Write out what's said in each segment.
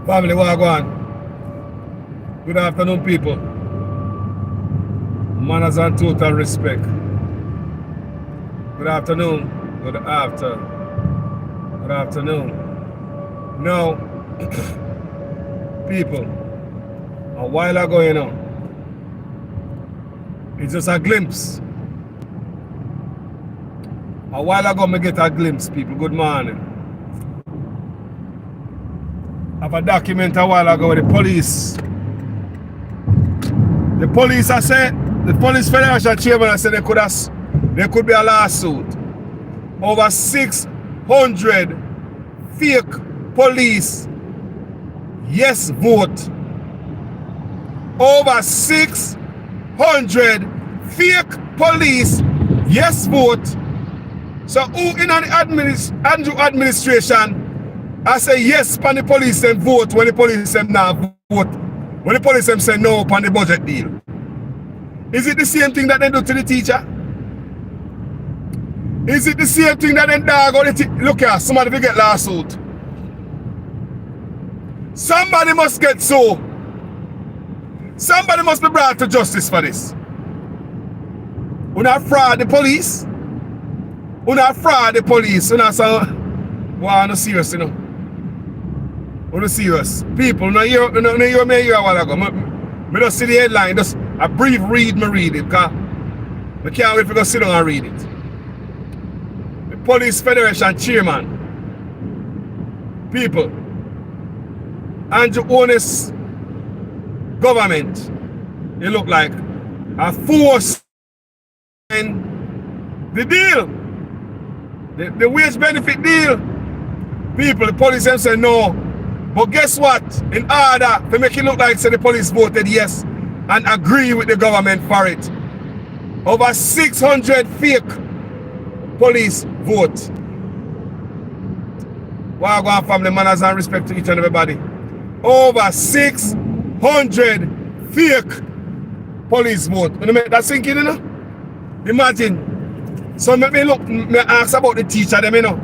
Family, what go on? Good afternoon, people. Manners and total respect. Good afternoon. Good afternoon. Now, people, a while ago, you know, it's just a glimpse. A while ago, me get a glimpse, people. Good morning. Of a document a while ago with the police. The police, I said, the police federation chairman, I said there could be a lawsuit. Over 600 fake police yes vote. Over 600 fake police yes vote. So who in the administration I say yes pan the police them vote when the police them not vote? When the police them say no pan the budget deal? Is it the same thing that they do to the teacher? Is it the same thing that they dog or the look here, somebody will get lawsuit. Somebody must get sued. Somebody must be brought to justice for this. We not fraud the police. We not fraud the police. We not so wow, no serious, you know. We not serious. People, no hear me here a while ago. Me just see the headline, just a brief read, me read it, because I can't wait for go sit down and read it. The Police Federation Chairman, people, Andrew Honest government, it look like a force in the deal, the wage benefit deal. People, the police them say no, but guess what? In order to make it look like say the police voted yes and agree with the government for it, over 600 fake police vote. Wow, go on, family, manners and respect to each and everybody. Over 600 fake police vote. When you make that sink in, you know? Imagine. So let me look, me ask about the teacher them, you know.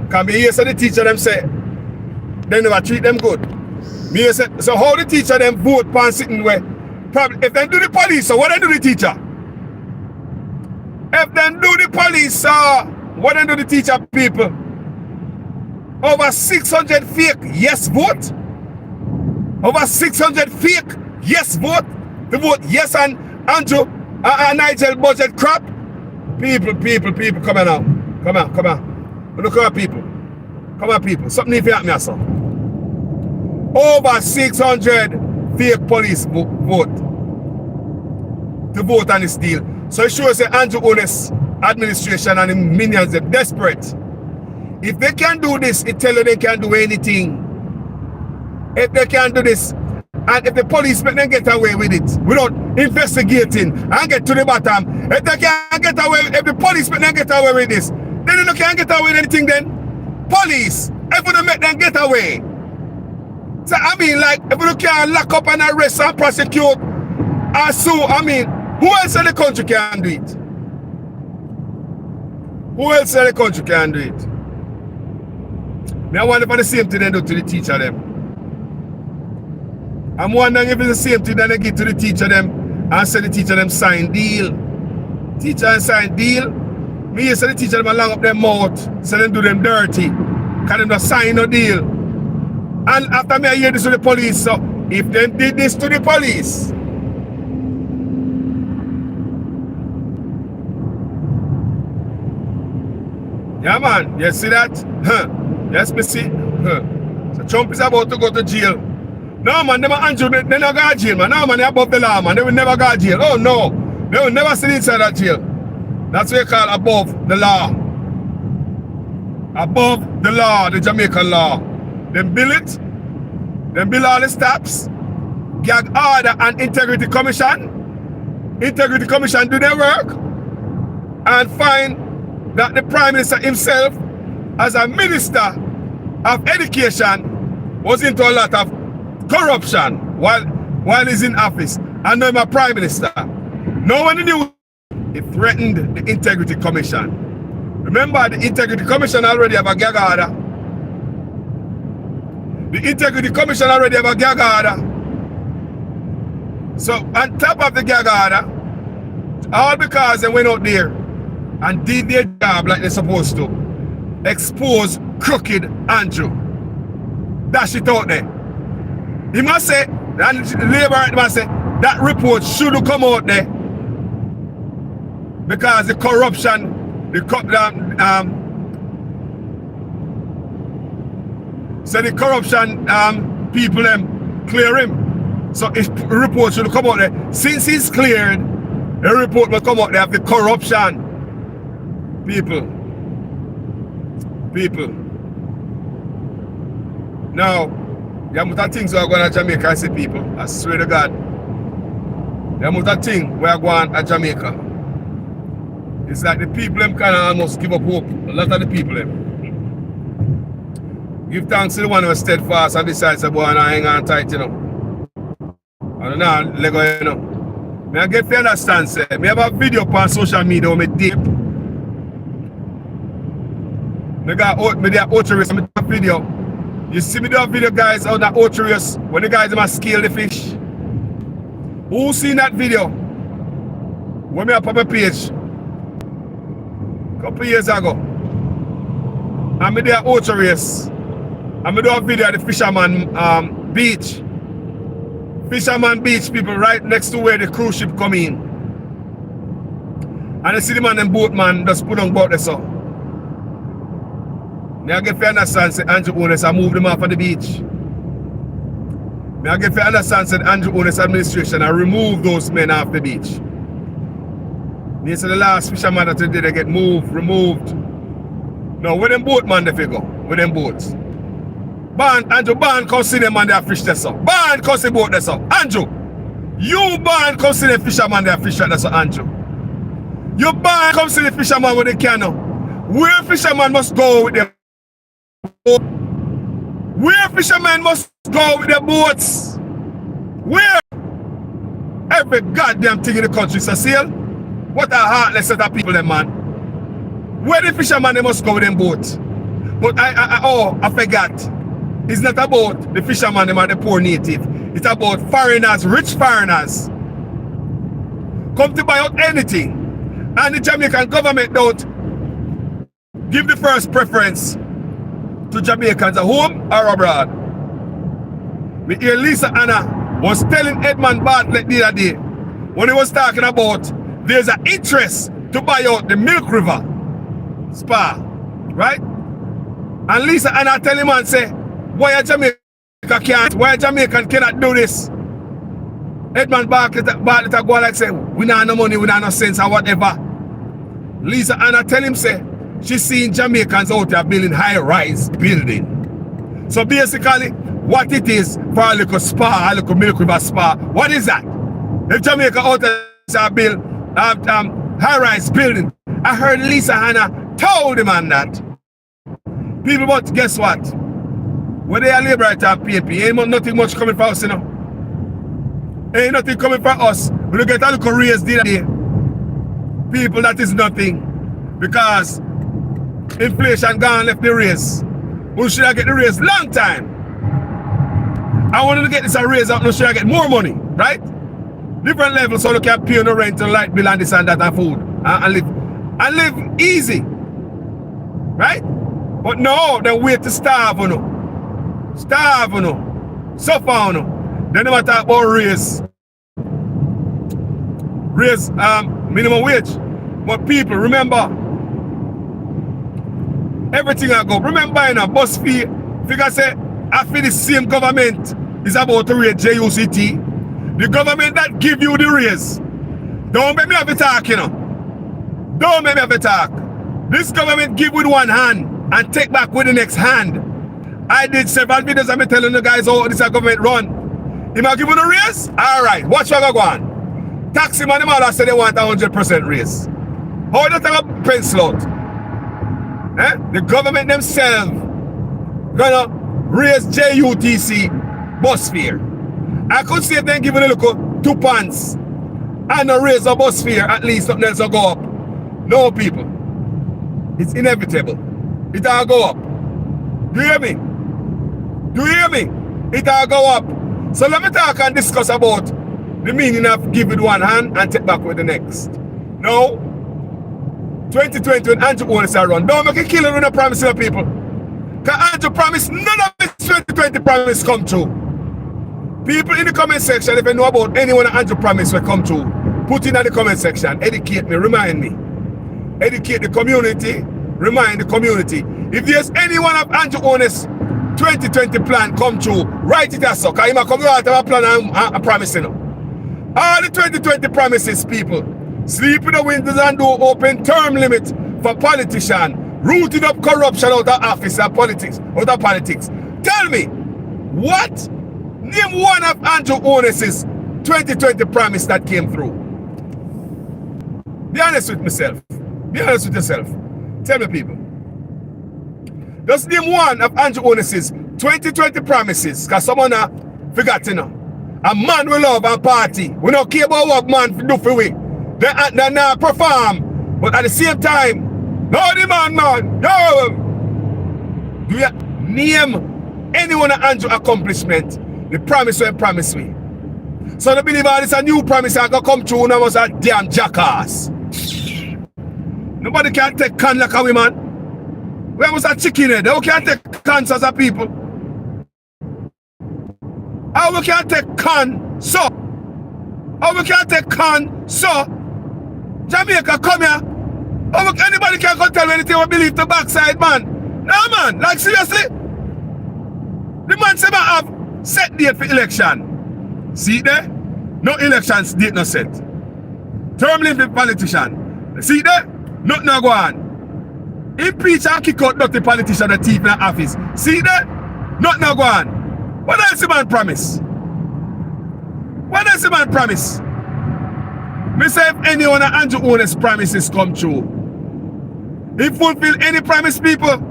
Can be here so the teacher them say they never treat them good. Me say, so how the teacher them vote pan sitting where probably if they do the police, so what they do the teacher? If they do the police, what they do the teacher, people? Over 600 fake yes vote. Over 600 fake yes vote. The vote yes and Andrew and Nigel budget crap. People, come on now. Come on. Look at people. Come on, people. Something if you help me, sir. Over 600 fake police vote. To vote on this deal. So it shows the Andrew Honest administration and the minions are desperate. If they can do this, it tells you they can do anything. If they can do this, and if the police make them get away with it without investigating and get to the bottom, if they can get away, if the police make them get away with this, then they can't get away with anything then. Police, if they make them get away. So I mean, like, if you can't lock up and arrest and prosecute and sue, I mean, who else in the country can do it? Who else in the country can do it? I wonder if the same thing they do to the teacher them. I'm wondering if it's the same thing that they give to the teacher them and say the teacher them sign deal. Teacher sign deal. Me say the teacher them long up their mouth, so them do them dirty. Can them not sign no deal. And after me I hear this to the police, so if they did this to the police, yeah man, you see that? Huh. Yes, me see. Huh. So Trump is about to go to jail. No man, they never go to jail, man. No man, they're above the law, man. They will never go to jail. Oh no. They will never sit inside that jail. That's what you call above the law. Above the law, the Jamaican law. Them bill it. Them bill all the steps. Gag order and integrity commission. Integrity commission do their work. And find that the Prime Minister himself, as a Minister of Education, was into a lot of corruption while he's in office. And now I'm a Prime Minister. No one knew it threatened the Integrity Commission. Remember, the Integrity Commission already have a gag order. The Integrity Commission already have a gag order. So on top of the gag order, all because they went out there and did their job like they're supposed to, expose crooked Andrew. Dash it out there. He must say, and the Labour must say, that report should have come out there because the corruption, so the corruption people them clear him. So his report should have come out there. Since he's cleared, the report will come out there of the corruption. People. Now, the amount of things we are going to Jamaica, I say people, I swear to God. The amount of things we are going to Jamaica. It's like the people them kind of almost give up hope. A lot of the people them. Give thanks to the one who is steadfast and decides to go and hang on tight, you know. I don't know, let go, you know. Me I get to understand, say, me have a video on social media where me deep. Me got Otrus, me take a video. You see me do a video, guys, on that Otrus, when the guys must scale the fish. Who seen that video? When me up on my page a couple years ago. And me do a Otrus. And me do a video at the Fisherman Beach. Fisherman Beach, people, right next to where the cruise ship come in. And you see the man and boatman just put on boat there, so. Me I get to understand, say Andrew Owners, I moved them off of the beach. Me I get to understand, said Andrew Owners administration, I removed those men off the beach. Me say the last fisherman that today they get removed. Now, where them boatman they figure? Where them boats? Andrew, come see them and they fish there, so. Come see boat there, so. Andrew, you come see the fisherman they fish there, so, Andrew. You come see the fisherman with the canoe. Where fisherman must go with them? Where fishermen must go with their boats? Where? Every goddamn thing in the country is a sail. What a heartless set of people, them man. Where the fishermen they must go with them boats? But I forgot. It's not about the fishermen them and the poor native. It's about foreigners, rich foreigners. Come to buy out anything. And the Jamaican government don't give the first preference to Jamaicans at home or abroad. We hear Lisa Anna was telling Edmund Bartlett the other day when he was talking about there's an interest to buy out the Milk River Spa, right? And Lisa Anna tell him and say, why a Jamaica can't, why a Jamaican cannot do this? Edmund Bartlett go like say, we not no money, we not no sense or whatever. Lisa Anna tell him say, she's seeing Jamaicans out there building high-rise building. So basically, what it is for a little spa, a little Milk River Spa, what is that? If Jamaica out there build high-rise building, I heard Lisa Hanna told him on that. People, but guess what? When they are labor at PAP, ain't nothing much coming for us, you know. Ain't nothing coming for us. We don't get a little raise there. People, that is nothing. Because inflation gone left the raise. We should have get the raise long time. I wanted to get this a raise out, no should I get more money, right? Different levels so you can pay no rent and light bill and this and that and food and live easy. Right? But no, they wait to starve on you. Starve on you. Suffer on you. They never talk about raise minimum wage. But people, remember, everything I go. Remember, in a bus fee, figure say, I feel the same government is about to raise JUCT. The government that give you the raise. Don't make me have a talk, you know. Don't make me have a talk. This government give with one hand and take back with the next hand. I did several videos and I'm telling the guys how this government run. You might give you the raise? Alright, watch what I go on. Taxi man, the mother said they want 100% raise. How do you take a pencil out? Eh? The government themselves gonna raise JUTC bus fare. I could see if they give it a little 2 pence and a raise a bus fare, at least something else will go up. No, people. It's inevitable. It'll go up. Do you hear me? Do you hear me? It all go up. So let me talk and discuss about the meaning of give with one hand and take back with the next. No. 2020 when Andrew Onis are run. Don't make a killer when I promise to people. Because Andrew promised none of his 2020 promise come true. People in the comment section, if you know about anyone that Andrew promise will come true, put in the comment section. Educate me, remind me. Educate the community, remind the community. If there's anyone of Andrew Onis 2020 plan come true, write it as so. Because he might come out of a plan and promising. All the 2020 promises, people. Sleep with the windows and door open, term limit for politicians, rooting up corruption out of office and politics, Tell me, what? Name one of Andrew Onis's 2020 promise that came through. Be honest with myself. Be honest with yourself. Tell me, people. Just name one of Andrew Onis's 2020 promises, because someone forgot to know. A man we love and party. We don't care about what man do for we. They not perform. But at the same time, no the man. No. Do you name anyone of Andrew accomplishment? The promise will promise me. So the believer this a new promise I gonna come true and I was a damn jackass. Nobody can take can like a woman. Where was a chicken head? They can't take cans as a people. How we can't take can so? How we can't take can so? Jamaica come here. How anybody can come tell me anything we believe the backside man? No man, like seriously? The man say I have set date for election. See there? No elections date no set. Term limit politician. See there? Nothing no go on. Impeach and kick out dirty politician the thief in the office. See there? Nothing no go on. What else the man promise? What else the man promise? Me say if any one of Andrew Onis promises come true, he fulfill any promise, people.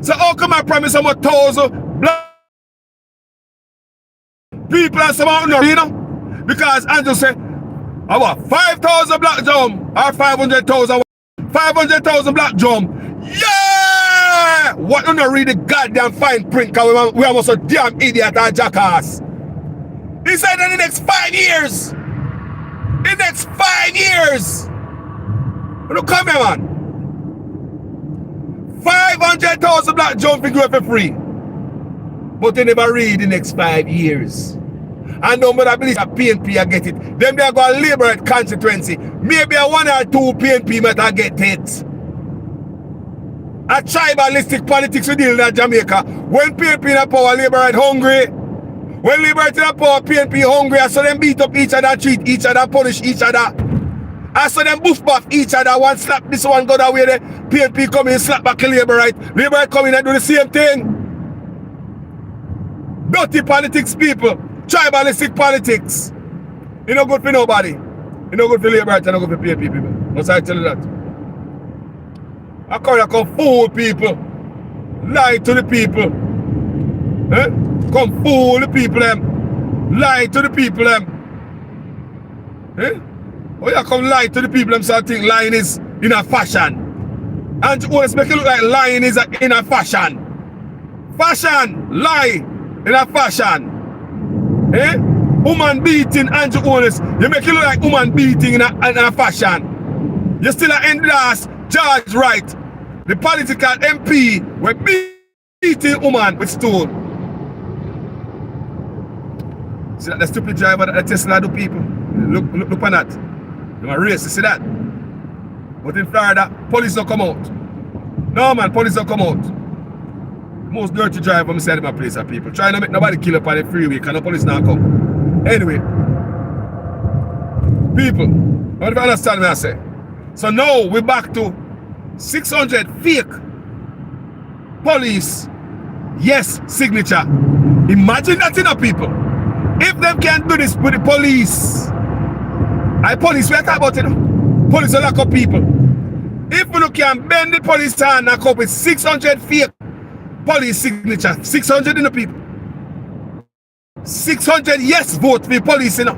So how come I promise him 1,000 black people and someone not, you know? Because Andrew said, I want 5,000 black drum or 500,000 black drum. Yeah! What you not read the goddamn fine print? Cause we almost a damn idiot or jackass. He said in the next 5 years. In the next 5 years. Look, come here, man. 500,000 black drum for go for free. But they never read the next 5 years. And nobody believes that PNP I get it. Then they are going to liberate constituency. Maybe a 1 or 2 PNP might get it. A tribalistic politics we deal in Jamaica. When PNP in power, liberate hungry. When liberating in power, PNP hungry. I saw them beat up each other, treat each other, punish each other. I saw them boof buff each other. One slap this one, go that way. The PNP come in, slap back a liberate. Liberate come in and do the same thing. Dirty politics, people. Tribalistic politics. It's not good for nobody. It's not good for liberate, it's not good for PNP people. Must I tell you that? I come fool people. Lie to the people. Eh? Come fool the people them. Lie to the people them. Eh? Oh, you come lie to the people them, so I think lying is in a fashion. And you always make it look like lying is in a fashion. Fashion, lie in a fashion. Eh? Woman beating Andrew Onis. You make it look like woman beating in a fashion. You still are endless George Wright. The political MP were beating woman with stone. See that the stupid driver that the Tesla do people? Look on that. They're race, you see that? But in Florida, police don't come out. No man, police don't come out. Most dirty driver on the side of my place are people. Trying to make nobody kill up on the freeway because the police not come. Anyway. People, I don't understand what I say. So now we're back to 600 fake police yes signature. Imagine that in a people. If them can't do this with the police. Police, we are talking about it. Police will lock up people. If we can bend the police hand and come up with 600 fake police signature, 600 in the people. 600 yes vote for the police, you know.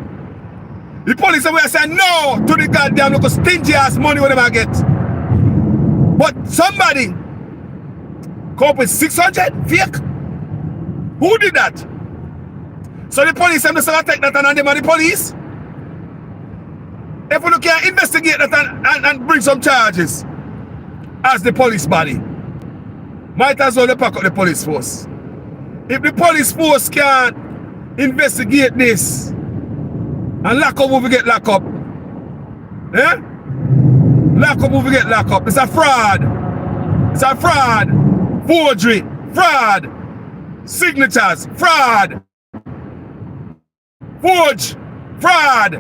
The police will say no to the goddamn local stingy ass money whatever I get. But somebody come up with 600 fake. Who did that? So the police them just take that and them are the police? If we can investigate that and bring some charges as the police body, might as well pack up the police force. If the police force can't investigate this and lock up who we get locked up, eh? Lock up who we get locked up. It's a fraud. It's a fraud. Forgery. Fraud. Signatures. Fraud. Forge. Fraud.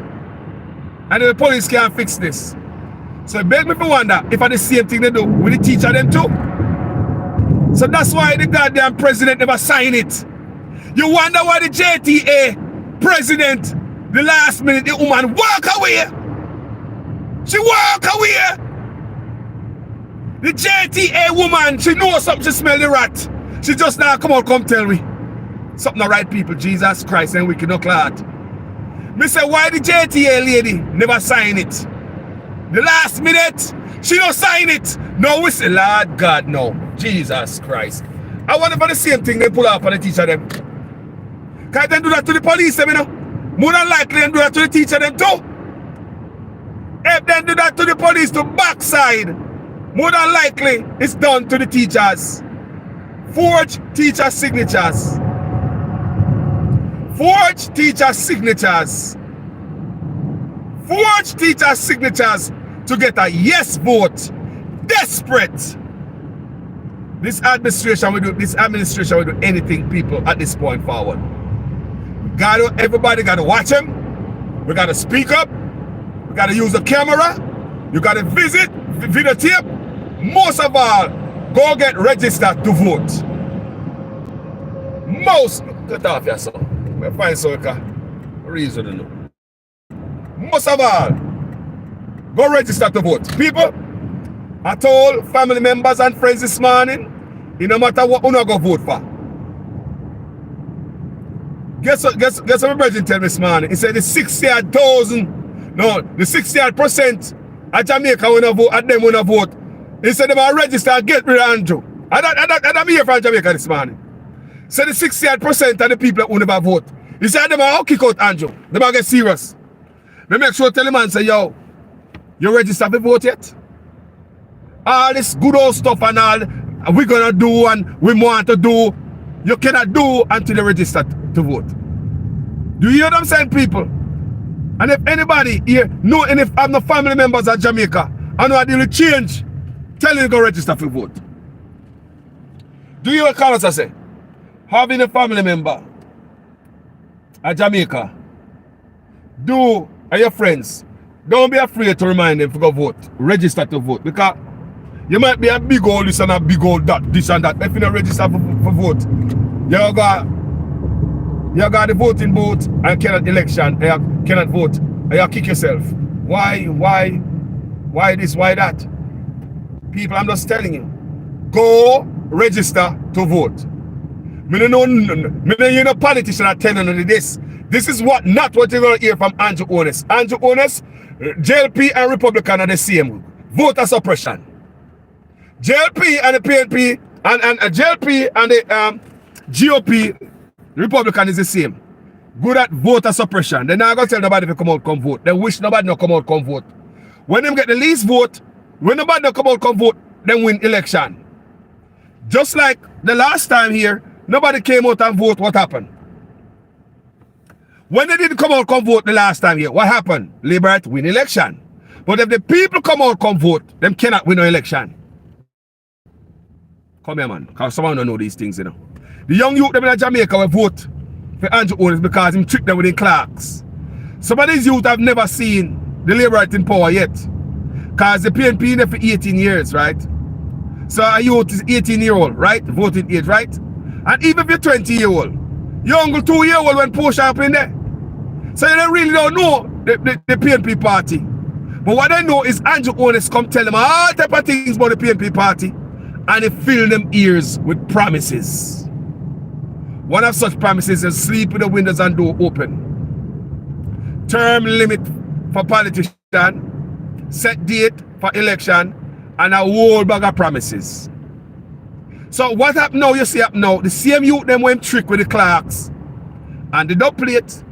And the police can't fix this. So it beg me for wonder if I the same thing they do with the teacher them too. So that's why the goddamn president never signed it. You wonder why the JTA president, the last minute, the woman walk away. She walk away. The JTA woman, she knows something, she smell the rat. She just now come tell me. Something not right, people. Jesus Christ, and we cannot clot. Me say, why the JTA lady never sign it? The last minute, she don't sign it. No, we say, Lord God, no. Jesus Christ. I wonder for the same thing they pull up on the teacher them. Can't they do that to the police them, you know? More than likely they do that to the teacher them too. If they do that to the police to backside, more than likely it's done to the teachers. Forge teacher signatures. Forge teacher signatures. Forge teacher signatures to get a yes vote. Desperate. This administration will do anything, people, at this point forward. Everybody gotta watch them. We gotta speak up. We gotta use the camera. You gotta visit, videotape. Most of all, go get registered to vote. Get off here, son. We find so reason to know. Most of all, go register to vote. People, I told family members and friends this morning, it no matter what you not go vote for. Guess what my brother tell me this morning? He said the 60% of Jamaica will not vote, at them will not vote. He said they will register and get rid of Andrew. I'm here from Jamaica this morning. So the 60% of the people who never vote. He said they will kick out Andrew. They will get serious. They make sure tell the man say, yo, you register to vote yet? All this good old stuff and all we're gonna do and we want to do, you cannot do until you register to vote. Do you hear what I'm saying, people? And if anybody here know, and if I'm the family members of Jamaica, I know I deal with change, tell you to go register for vote. Do you hear what Carlos say? Having a family member of Jamaica, do and your friends, don't be afraid to remind them to go vote, register to vote, because you might be a big old this and a big old that, this and that. If you don't register for vote, you got the voting booth and cannot election, and you cannot vote, and you kick yourself. Why this, why that? People, I'm just telling you, go register to vote. Me no politician are telling you this. This is not what you're going to hear from Andrew Honest. Andrew Honest, JLP and Republican are the same. Voter suppression. JLP and the PNP and JLP and the GOP, Republican is the same. Good at voter suppression. They're not going to tell nobody to come out, come vote. They wish nobody not come out, come vote. When them get the least vote, when nobody not come out, come vote, then win election. Just like the last time here, nobody came out and vote, what happened? When they didn't come out, come vote the last time here, what happened? Labour win election. But if the people come out, come vote, them cannot win no election. Come here, man, because someone don't know these things, you know. The young youth them in Jamaica will vote for Andrew Honest because he tricked them with the clerks. Some of these youth have never seen the Labour in power yet. Because the PNP in there for 18 years, right? So a youth is 18-year-old, right? Voting age, right? And even if you're 20-year-old, your uncle 2-year-old when push up in there. So they really don't know the PNP party. But what they know is Andrew Honest come tell them all type of things about the PNP party. And he fill them ears with promises. One of such promises is sleep with the windows and door open. Term limit for politician, set date for election, and a whole bag of promises. So what happened now, you see up now, the same youth them went trick with the clerks and the dub plate.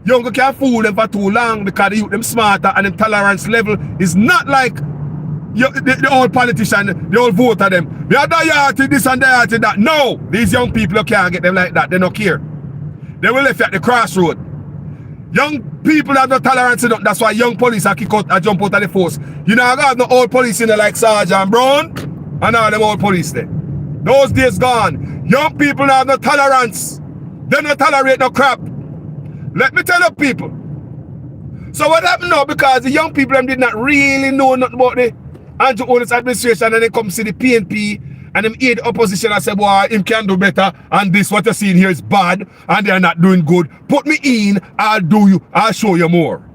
Younger can't fool them for too long because the youth them smarter and the tolerance level is not like the old politician, the old voter them. They are the this and the that. No, these young people can't get them like that. They don't care. They will left at the crossroad. Young people have no tolerance enough. That's why young police are kick out and jump out of the force. You know, I got no old police in there like Sergeant Brown and all them old police there. Those days gone. Young people have no tolerance. They don't tolerate no crap. Let me tell you people. So what happened now, because the young people them did not really know nothing about the Andrew Holness administration, and they come see the PNP and them hear the opposition and say, boy, him can do better and this what you're seeing here is bad and they're not doing good. Put me in, I'll show you more.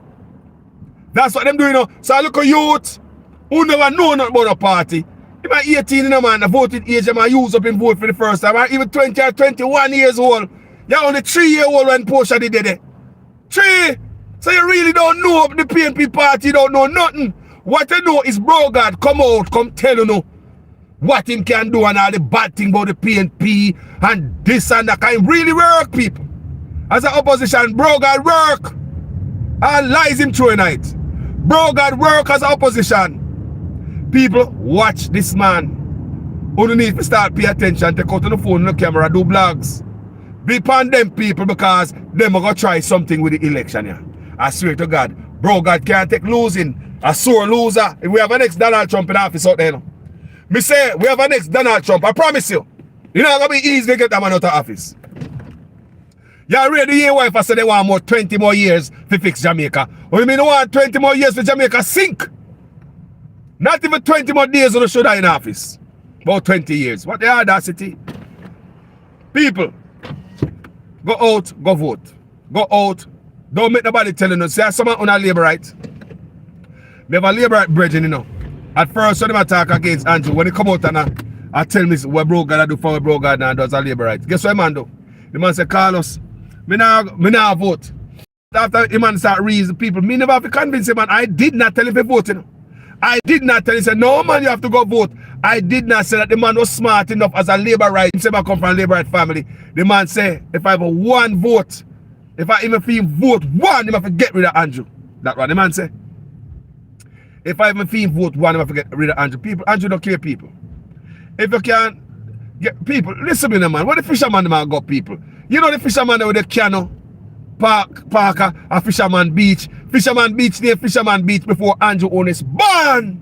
That's what them doing now. So I look at youth who never know nothing about a party. If I'm 18 in a man, the voting age, I use up in vote for the first time. I'm even 20 or 21 years old. You're only 3-year-old when Porsche did it. 3. So you really don't know the PNP party, you don't know nothing. What you know is Brogard come out, come tell you know what him can do and all the bad thing about the PNP and this and that kind really work, people. As an opposition, Brogard work. And lies him through a night. Brogard work as an opposition. People, watch this man. Who need to start pay attention, take out on the phone and the camera, do blogs. Be upon them people because them are going to try something with the election here. I swear to God, Brogard can't take losing. A sore loser. If we have a next Donald Trump in office out there, you know. Me say, we have a next Donald Trump. I promise you. It's not going to be easy to get that man out of office. You already hear wife I said they want more 20 more years to fix Jamaica. What do you mean they want 20 more years for Jamaica sink? Not even 20 more days on the shoulder in office. About 20 years. What the audacity? People, go out, go vote. Go out. Don't make nobody tell you. Say someone on a labor right. We have a labor right brethren, you know. At first, when they attack against Andrew, when they come out and I tell me what Brogard do for what Brogard and does a labor right. Guess what man do? The man say, Carlos, me now vote. After the man start reason people, me never have to convince him, man. I did not tell him to vote, you know. I did not tell him, say, no man, you have to go vote. I did not say that the man was smart enough as a labor right. He said I come from a labor right family. The man say, if I have a one vote, if I even feel vote one, I have to get rid of Andrew. That's what the man say. If I even feel vote one, I have to get rid of Andrew. People, Andrew don't care people. If you can get people, listen to me, man. What the fisherman man got people? You know the fisherman with the canoe, Parker, a Fisherman Beach. Fisherman Beach near Fisherman Beach before Andrew Holness born.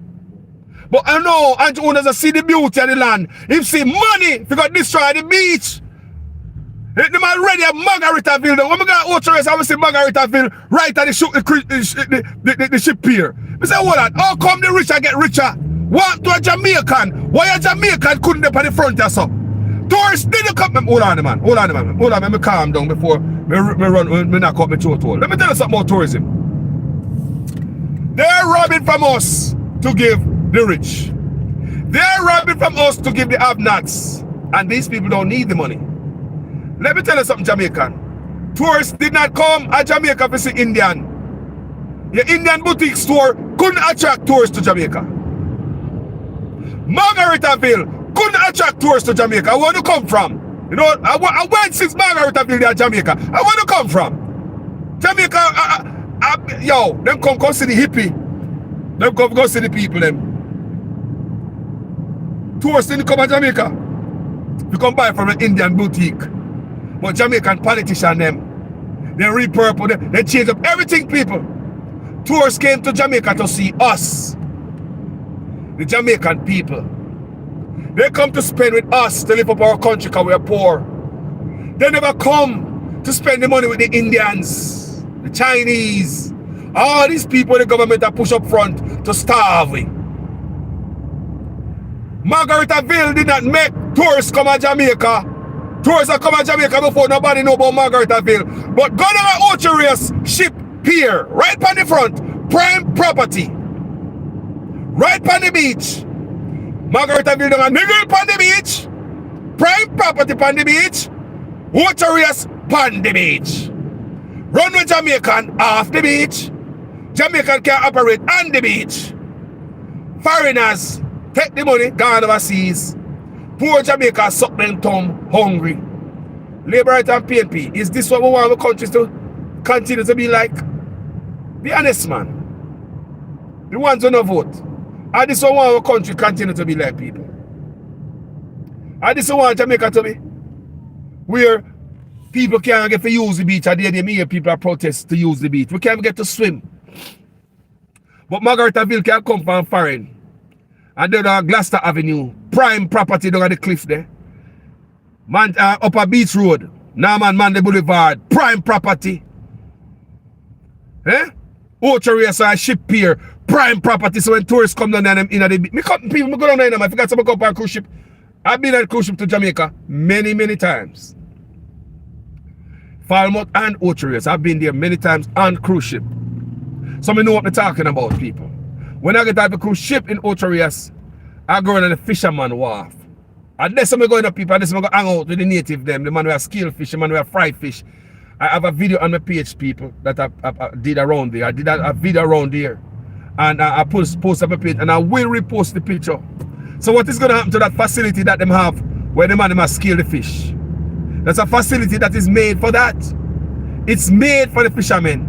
But I know Andrew Holness see the beauty of the land. He see money if he got destroy the beach. The man ready at Margaritaville. When we got Ocho, I will see Margaritaville right at the ship pier. I say, hold on, how come the rich get richer? Want to a Jamaican? Why a Jamaican couldn't be at the front or so? Tourists didn't come. Hold on, man. Let me calm down before me knock up my throat hole. Let me tell you something about tourism. They're robbing from us to give the rich. They're robbing from us to give the have-nots. And these people don't need the money. Let me tell you something, Jamaican. Tourists did not come at Jamaica to see Indian. Your Indian boutique store couldn't attract tourists to Jamaica. Margaritaville couldn't attract tourists to Jamaica. Where do you come from? You know, I went since Margaritaville there, Jamaica. Where do you come from? Jamaica, yo, them come see the hippie. Them come go see the people, them. Tourists didn't come to Jamaica. You come buy from an Indian boutique. But Jamaican politicians, them, they repurpose them, they change up everything, people. Tourists came to Jamaica to see us, the Jamaican people. They come to spend with us to live up our country because we are poor. They never come to spend the money with the Indians, the Chinese, all these people the government are push up front to starve with. Margaritaville did not make tourists come to Jamaica. Tourists have come to Jamaica before nobody know about Margaritaville. But go to our Ocho Race ship pier, right on the front, prime property. Right on the beach. Margaritaville don't niggle on the beach. Prime property on the beach. Ocho Race on the beach. Run with Jamaican off the beach. Jamaican can operate on the beach. Foreigners take the money, gone overseas. Poor Jamaica suck them thumb hungry. Labour Right and PNP, is this what we want our countries to continue to be like? Be honest, man. The ones who don't vote. And this what we want our country continue to be like, people. And this what we want Jamaica to be. Where people can't get to use the beach. And they hear people are protest to use the beach. We can't get to swim. But Margaretaville can come from foreign. And then on Gloucester Avenue, prime property down at the cliff there. Man, Upper Beach Road, Norman Manley Boulevard, prime property. Eh? Ocho and Ship Pier, prime property. So when tourists come down there in the beach, people go down there, I forgot to go up on a cruise ship. I've been on a cruise ship to Jamaica many, many times. Falmouth and Ocho I've been there many times on cruise ship. So I know what I'm talking about, people. When I get out of the cruise ship in Ocho I go on the fisherman wharf. And that's when I go in the people, and that's when I go hang out with the native them, the man who have scale fish, the man who have fried fish. I have a video on my page, people, that I did around there. I did a video around there. And I post on my page, and I will repost the picture. So what is going to happen to that facility that them have where the man have scale the fish? That's a facility that is made for that. It's made for the fishermen.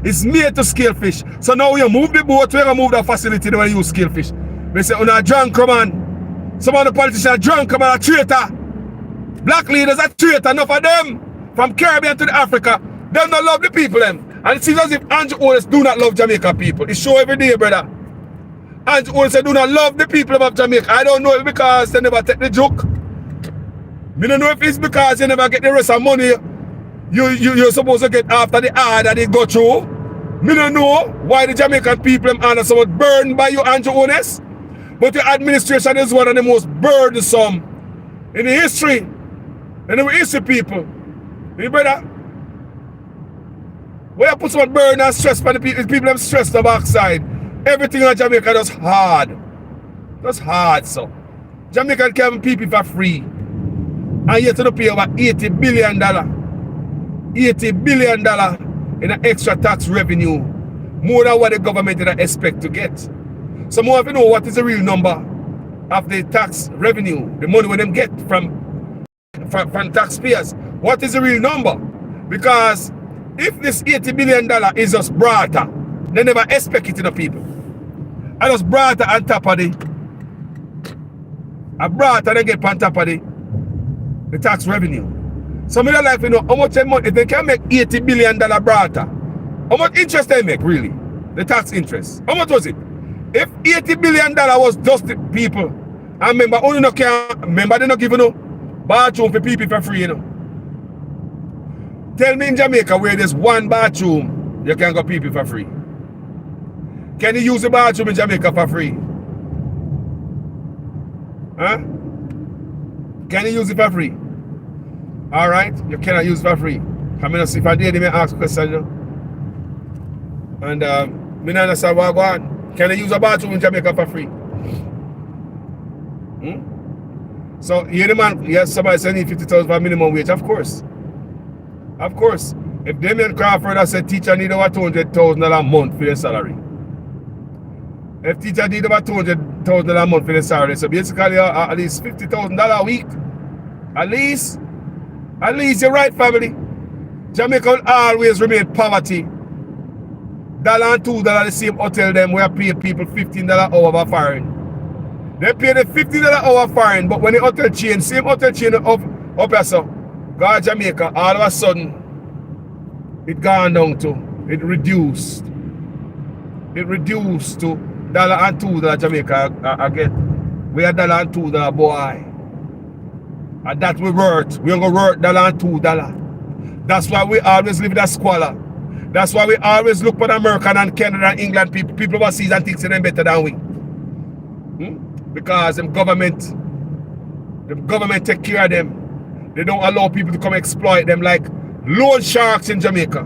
It's made to scale fish. So now you move the boat, we're going to move that facility where you scale fish. They say, oh, drunk, come on. Some of the politicians are drunk, come on, a traitor. Black leaders are traitor, enough of them. From Caribbean to the Africa, them don't love the people, them. And it seems as if Andrew Owens do not love Jamaica people. It show every day, brother. Andrew Owens do not love the people of Jamaica. I don't know if it's because they never take the joke. I don't know if it's because you never get the rest of money you're supposed to get after the ad that they go through. I don't know why the Jamaican people are so burned by you, Andrew Owens. But your administration is one of the most burdensome in the history. And the history, people. You brother? Where you put some burden and stress on the people them stress the backside. Everything in Jamaica is hard. That's hard, so. Jamaica can people for free. And yet to pay over $80 billion. $80 billion in an extra tax revenue. More than what the government did expect to get. So more of you know what is the real number of the tax revenue, the money when them get from taxpayers. What is the real number? Because if this $80 billion is just brata, they never expect it to the people. And just brata on top of a brata they get on top of the tax revenue. So me don't like to know how much money, if they can make $80 billion brata, how much interest they make really? The tax interest. How much was it? If $80 billion was just the people, and remember, only no can remember they not giving no bathroom for people for free, you know. Tell me in Jamaica where there's one bathroom, you can go people for free. Can you use the bathroom in Jamaica for free? Huh? Can you use it for free? Alright, you cannot use it for free. Come in and see if I did, they may ask a question, you know? And me not understand what I go. Can I use a bathroom in Jamaica for free? So here the man, yes, somebody saying $50,000 for minimum wage. Of course. Of course. If Damien Crawford has said teacher need over $200,000 a month for their salary. If teacher need over $200,000 a month for their salary, so basically at least $50,000 a week. At least you're right, family. Jamaica will always remain poverty. $1 and $2 the same hotel them where pay people $15 hour for foreign. They pay the $15 hour foreign, but when the hotel chain, same hotel chain up here, so go to Jamaica, all of a sudden it gone down to, it reduced to $1 and $2 Jamaica I get. We are $1 and $2 boy. And that we worth. We're gonna worth $1 and $2. That's why we always live in a squalor. That's why we always look for the American and Canada and England people overseas and think they're better than we. Because the government take care of them. They don't allow people to come exploit them like loan sharks in Jamaica.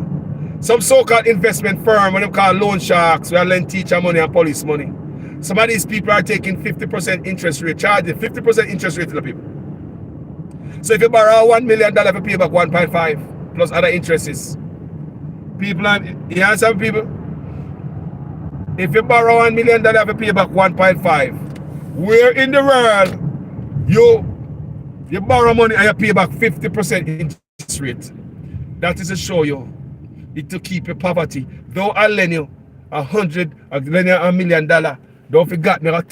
Some so-called investment firm, when they call loan sharks, we are lending teacher money and police money. Some of these people are taking 50% interest rate, charging 50% interest rate to the people. So if you borrow $1 million, you pay back 1.5 plus other interests. People, you understand people? If you borrow $1 million, you pay back 1.5. Where in the world you You borrow money and you pay back 50% interest rate. That is to show you it to keep your poverty. Though I lend you $100 million, don't forget me, I'll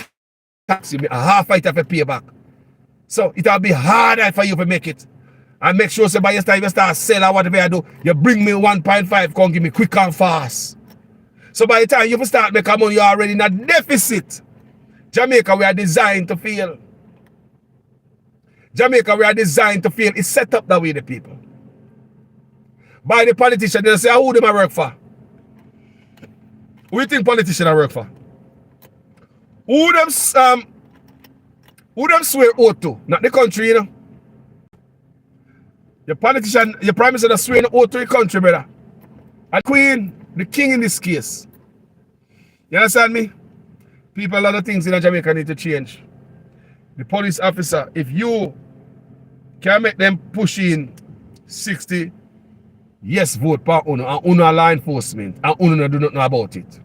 tax you, a half it have to pay back. So it'll be harder for you to make it. And make sure so by your time you start selling whatever you do, you bring me 1.5, come give me quick and fast. So by the time you start making money, you're already in a deficit. Jamaica, we are designed to fail. Jamaica, we are designed to fail. It's set up that way, the people. By the politician, they say, who do I work for? Who do you think politicians I work for? Who them swear oath to? Not the country, you know. Your politician, your prime minister swear oath to the country, brother. And queen, the king in this case. You understand me? People, a lot of things in Jamaica need to change. The police officer, if you can make them push in 60 yes vote per UNO and UNO law enforcement and UNO do not know about it.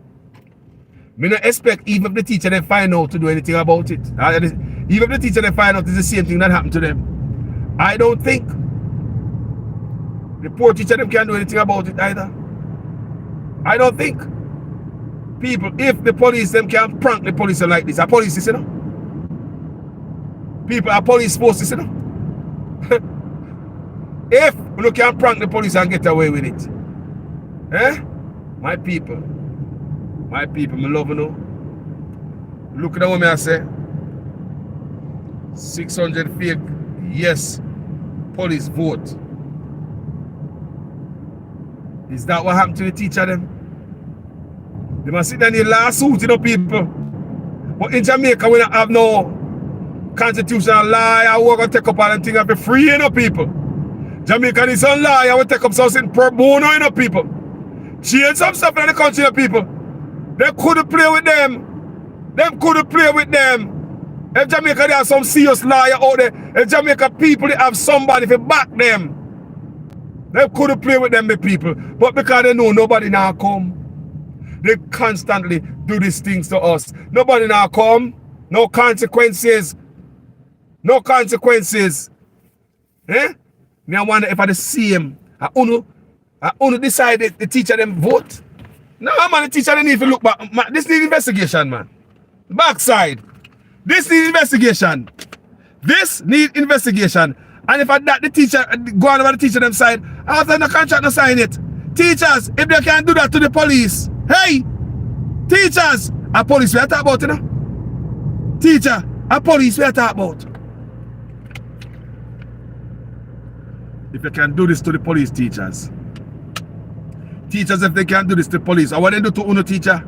Me not expect even if the teacher they find out to do anything about it. Even if the teacher they find out it's the same thing that happened to them. I don't think the poor teacher them can do anything about it either. I don't think people, if the police them can prank the police like this, a police is, you know. People are police forces, you know. If you can prank the police and get away with it. Eh? My people, me love you know. Look at what I say. 600 fake yes police vote. Is that what happened to the teacher them? They must sit down in the lawsuit, you know, people. But in Jamaica, we don't have no constitutional law. We're going to take up all them things and be free, you know, people. Jamaica is on law. I will take up something pro bono, you know, people. Change some stuff in the country, you know, people. They couldn't play with them. Them couldn't play with them. If Jamaica, they have some serious lawyer out there. If Jamaica people, they have somebody to back them. They couldn't play with them, the people. But because they know nobody now come, they constantly do these things to us. Nobody now come. No consequences. No consequences. Eh? Me I wonder if I see him. I only decided the teacher them vote. No, man, the teacher they need to look back. Man, this needs investigation, man. Backside. This needs investigation. This needs investigation. And if I that the teacher go on about the teacher them side, after the contract no sign it. Teachers, if they can do that to the police, hey, teachers, a police we are talking about, you know? Teacher, a police we are talking about. If you can do this to the police, teachers. Teachers, if they can do this to the police, or what they do to UNO teacher?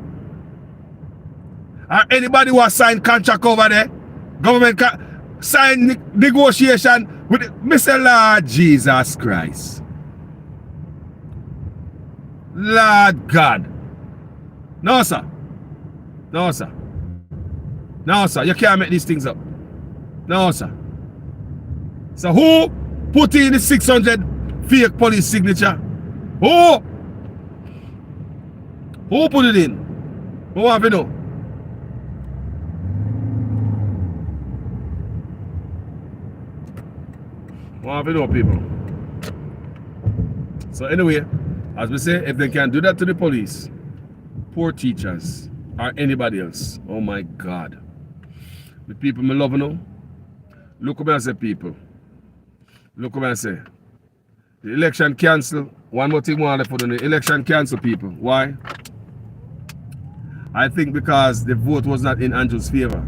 Or anybody who has signed contract over there, government sign negotiation with Mr. Lord Jesus Christ. Lord God. No, sir. No, sir. No, sir. You can't make these things up. No, sir. So who put in the 600 fake police signature? Who? Who put it in? Who have you know? Who have you know, people? So anyway, as we say, if they can do that to the police, poor teachers, or anybody else, oh my God. The people me love you know. Look what I say, people. Look what I say. The election cancel. One more thing I want to put on the election cancel, people. Why? I think because the vote was not in Andrew's favor.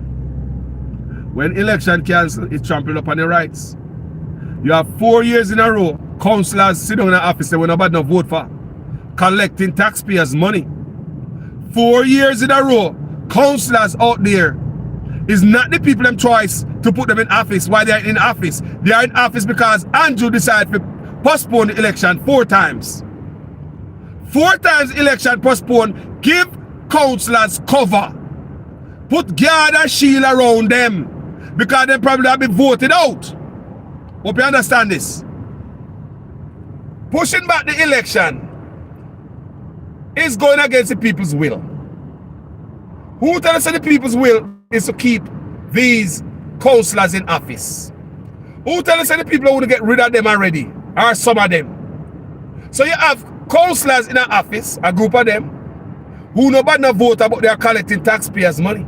When election cancel, it trampled upon the rights. You have 4 years in a row, councillors sitting in the office when nobody no vote for, collecting taxpayers' money. 4 years in a row, councillors out there is not the people them choice to put them in office. Why they are in office? They are in office because Andrew decided to postpone the election 4 times. 4 times election postponed. Give councillors cover. Put guard and shield around them because they probably have been voted out. Hope you understand this. Pushing back the election is going against the people's will. Who tells us the people's will is to keep these councillors in office? Who tell us that the people want to get rid of them already? Or some of them. So you have councillors in an office, a group of them, who nobody no vote about they are collecting taxpayers' money.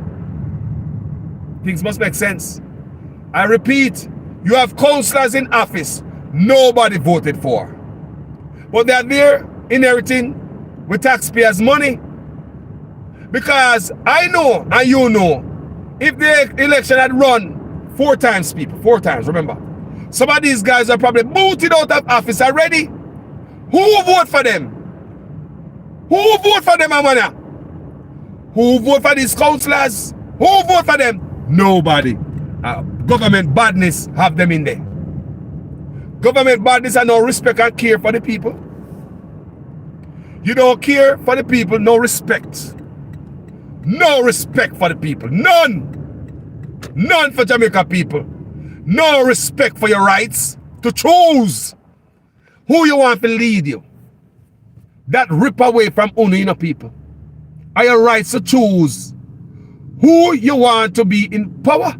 Things must make sense. I repeat, you have councillors in office nobody voted for. But they are there inheriting with taxpayers' money. Because I know and you know, if the election had run 4 times, people, 4 times, remember, some of these guys are probably booted out of office already. Who vote for them? Who vote for them, Amana? Who vote for these councillors? Who vote for them? Nobody. Government badness have them in there. Government badness and no respect and care for the people. You don't care for the people, no respect. No respect for the people. None. None for Jamaica people. No respect for your rights to choose who you want to lead you. That rip away from only people. Are your rights to choose who you want to be in power.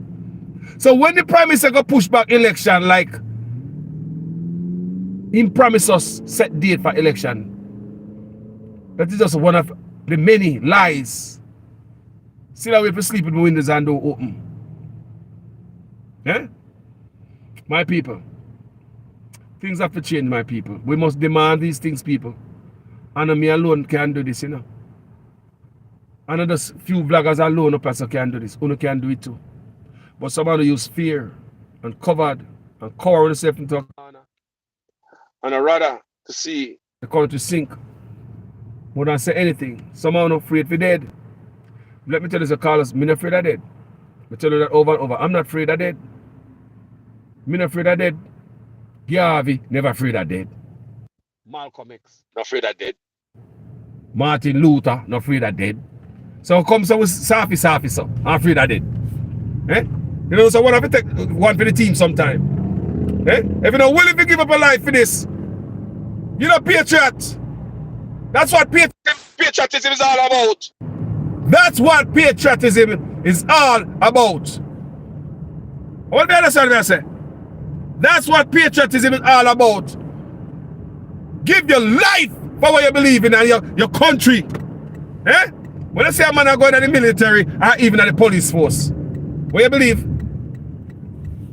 So when the Prime Minister go push back election, like him promise us set date for election, that is just one of the many lies. See that way for sleep with the windows and door open. Yeah? My people, things have to change, my people. We must demand these things, people. And me alone can't do this, you know. And just few bloggers alone up as can do this. Uno can do it too. But somebody use fear and covered and cover themselves into a corner. And I rather to see the country sink more than say anything. Someone not afraid for dead. Let me tell you, Sir Carlos, I'm not afraid of dead. I tell you that over and over. I'm not afraid of dead. I'm not afraid of dead. Garvey, never afraid of dead. Malcolm X, not afraid of dead. Martin Luther, not afraid of dead. So come some Safi, so I'm afraid of dead. Eh? You know, so one have to take one for the team sometime. Eh? If you're not willing to give up a life for this, you're not patriot. That's what patriotism is all about. That's what patriotism is all about. What do you understand what I say? That's what patriotism is all about. Give your life for what you believe in and your country. Eh? When I say a man are going to the military or even at the police force, what you believe?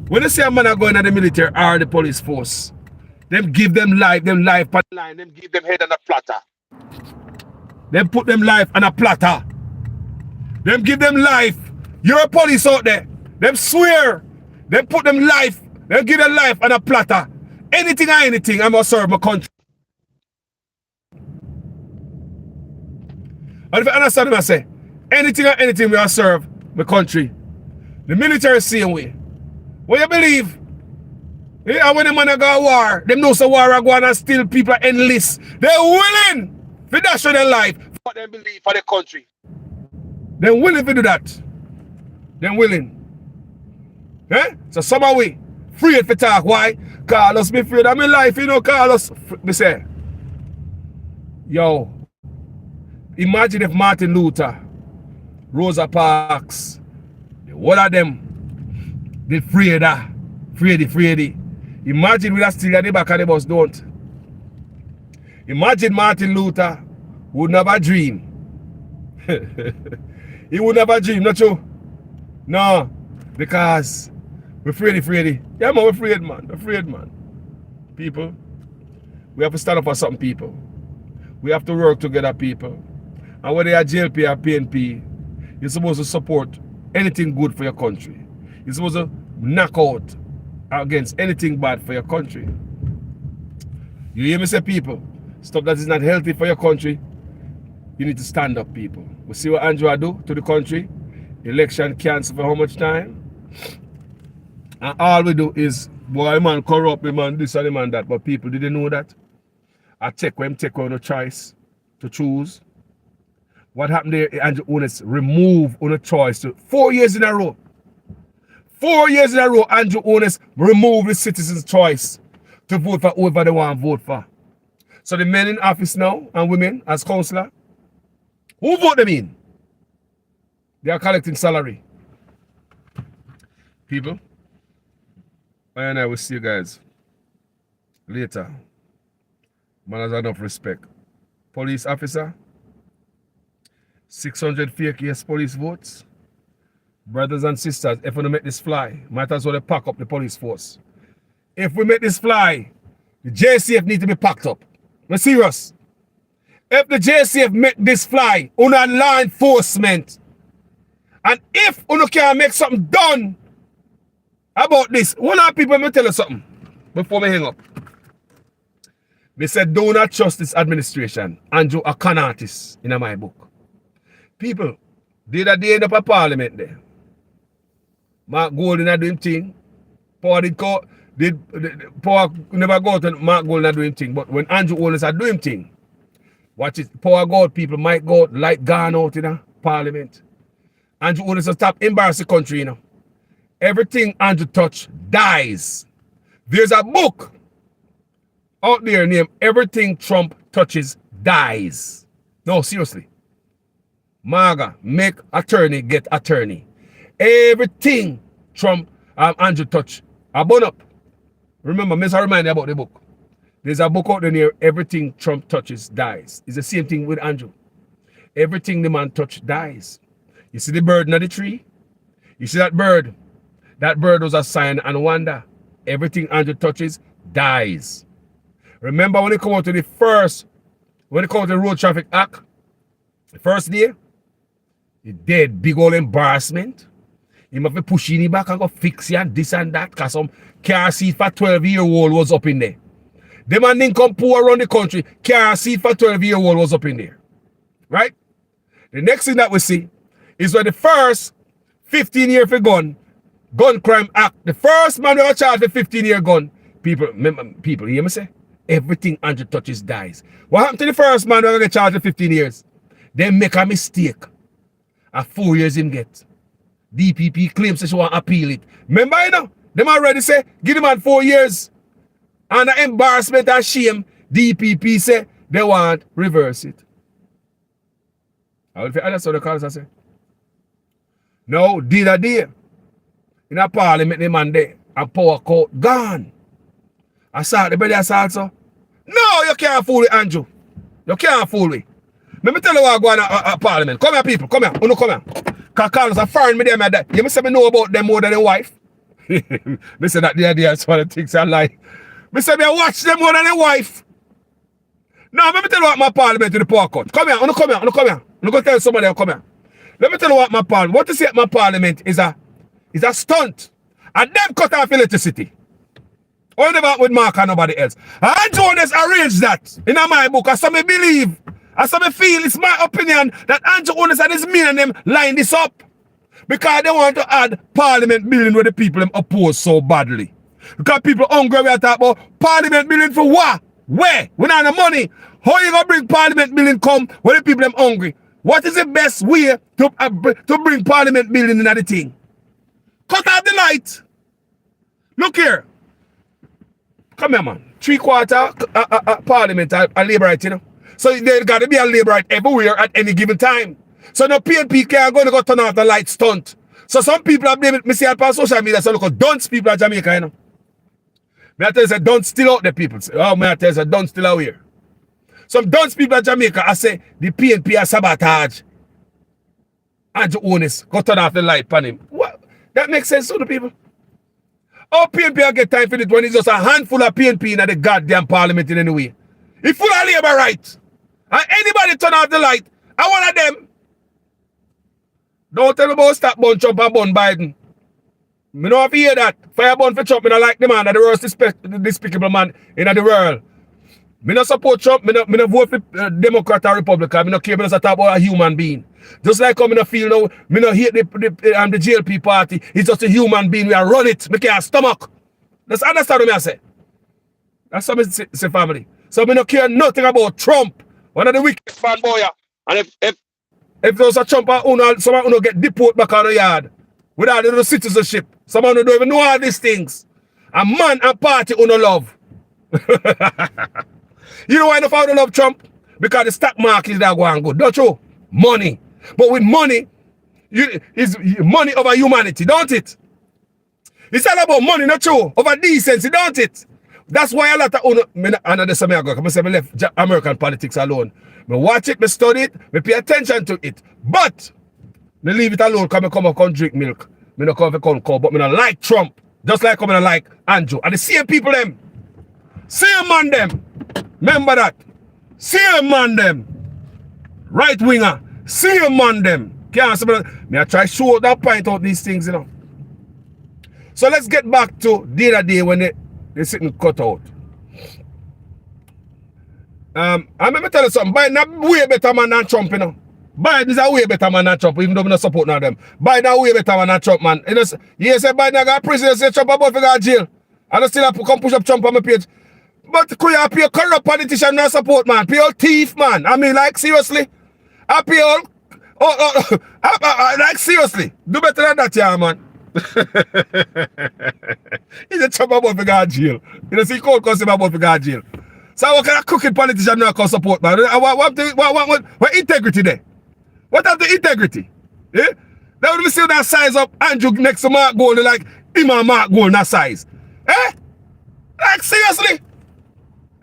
When I say a man are going to the military or the police force, them give them life on the line, them give them head on a platter. Them put them life on a platter. Them give them life. You're a police out there. Them swear. Them put them life. Them give them life on a platter. Anything or anything, I must serve my country. And if you understand what I say, anything or anything we are serve my country. The military same way. What you believe? Yeah, when the man go to war, them know so war are going and still people enlist. They're willing to dash their life for what they believe for the country. They're willing to do that. They're willing. Eh? So some of we afraid to talk. Why? Carlos be afraid of my life, you know, Carlos. Me say, yo, imagine if Martin Luther, Rosa Parks, all of them, they afraid. Imagine we are still at the back of the bus, don't. Imagine Martin Luther would never dream. He would never dream, not true? No, because we're afraid. Yeah, man, we're afraid, man. People, we have to stand up for something, people. We have to work together, people. And whether you're JLP or PNP, you're supposed to support anything good for your country. You're supposed to knock out against anything bad for your country. You hear me say, people, stuff that is not healthy for your country, you need to stand up, people. We see what Andrew do to the country. Election cancelled for how much time? And all we do is, boy, man, corrupt, man, this and man, that. But people didn't know that. I take no choice to choose. What happened there, Andrew Onis remove on a choice to 4 years in a row. 4 years in a row, Andrew Onis removed the citizens' choice to vote for whoever they want to vote for. So the men in office now and women as councillor, who vote them in? They are collecting salary. People, And I will see you guys later. Man has enough respect. Police officer, 600 fake yes police votes. Brothers and sisters, if we don't make this fly, might as well pack up the police force. If we make this fly, the JCF need to be packed up. We're serious. If the JCF make this fly, una law enforcement, and if una can make something done about this, one of people, let me tell you something before we hang up. They said, do not trust this administration. Andrew, a con artist in my book. People, did they end up a parliament there? Mark Golding doing thing. Power Power never go to Mark Golding doing thing. But when Andrew Holness are doing thing, watch it. Power God people might go light gone out in a parliament. Andrew Holness will stop embarrass the country, you know. Everything Andrew touch dies. There's a book out there named Everything Trump Touches Dies. No, seriously. MAGA, make attorney get attorney. Everything Trump Andrew touch, I burn up. Remember, I remind you about the book. There's a book out there near Everything Trump Touches Dies. It's the same thing with Andrew. Everything the man touch dies. You see the bird in the tree? You see that bird? That bird was a sign and wonder. Everything Andrew touches dies. Remember when it come out to the Road Traffic Act, the first day, he dead, big old embarrassment. He must be pushing it back and go fix it and this and that, because some car seat for 12-year-old was up in there. The man didn't come poor around the country, car seat for 12-year-old was up in there. Right? The next thing that we see is when the first 15-year for gun crime act, the first man who was charged with 15-year gun, people, hear me say? Everything Andrew touches dies. What happened to the first man who got charged with 15 years? They make a mistake. And 4 years him get. DPP claims that she want to appeal it. Remember, you know, them already say, give the man 4 years. And the embarrassment and shame, DPP say, they want reverse it. That's what the callers say. No, did a day. In a parliament, the man there, and power court gone. I saw the brother also. No, you can't fool with Andrew. You can't fool with. Let me tell you what going on at parliament. Come here, people. Come here. Uno, come here. Because Carlos are foreign me them. You say me know about them more than their wife. Me say that the idea is one of the things I like. Me say me watch them more than their wife. Now, let me tell you what my parliament in the power court. Come here. Uno, come here. Uno, come here. I'm going to tell somebody, come here. Let me tell you what my parliament. What you see at my parliament is a stunt. And them cut off electricity. Only about with Mark and nobody else. And Jonas arranged that in my book. As some believe, as some feel, it's my opinion that Andrew Jonas and his men and them line this up. Because they want to add parliament building where the people them oppose so badly. Because people hungry, we are talking about parliament building for what? Where? We don't have the money. How you going to bring parliament building come when the people them hungry? What is the best way to bring parliament building in the thing? Cut out the light. Look here. Come here, man. 3/4 parliament are labor right, you know. So there got to be a labor right everywhere at any given time. So no PNP can't go turn off the light stunt. So some people are blaming me see on social media, so look at dunce people at Jamaica, you know. Me I tell you, say dunce still out there, people. Oh, me I tell you, say dunce still out here. Some dunce people at Jamaica, I say the PNP are sabotage. Andrew Honest, go turn off the light on him. What? That makes sense to the people. How PNP will get time for it when it's just a handful of PNP in the goddamn parliament in any way? It's full of labor right. And anybody turn off the light, I one of them. Don't tell me about stop bun Trump and bun Biden. Me don't have to hear that. Fire bun for Trump, me don't like the man, that the worst despicable man in the world. Me not support Trump, me not vote for Democrat or Republican, me not care, me not talk about a human being. Just like how me not feel now, me not hate the GLP party, it's just a human being, we are run it, me can't stomach. That's understand what I say. That's what I say, family. So me not care nothing about Trump, one of the wicked man boy. And if there's a Trump, someone who get deported back on the yard without the citizenship, someone who don't even know all these things. A man and party who no love. You know why the father love Trump? Because the stock market is that going good, don't you? Money. But with money, it's money over humanity, don't it? It's all about money, not true. Over decency, don't it? That's why a lot of another some I go. I say I left American politics alone. I watch it, I study it, I pay attention to it. But I leave it alone because I come and drink milk. I don't come and call, but I don't like Trump. Just like I don't like Andrew. And the same people them. Same man them. Remember that. Same man them. Right winger. Same man them. Can't say me I try show that point out these things, you know. So let's get back to the other day when they sitting cut out. I remember tell you something. Biden is way better man than Trump, you know. Biden is a way better man than Trump, even though we not support none of them. Biden is a way better man than Trump, man. You say Biden got prison, you say Trump about to go to jail. And I still have to come push up Trump on my page. But could you pay a corrupt politician not support, man? Pay all thief, man. I mean, like, seriously? I pay all... like, seriously? Do better than that, yeah, man. He's a Trump about to go to jail. You know, see, cold cause him about to go to jail. So what kind of crooked politician not can support, man? What integrity there? What have the integrity? Yeah? That would be still that size up Andrew next to Mark Gold, like him and Mark Gold that size. Eh? Like seriously?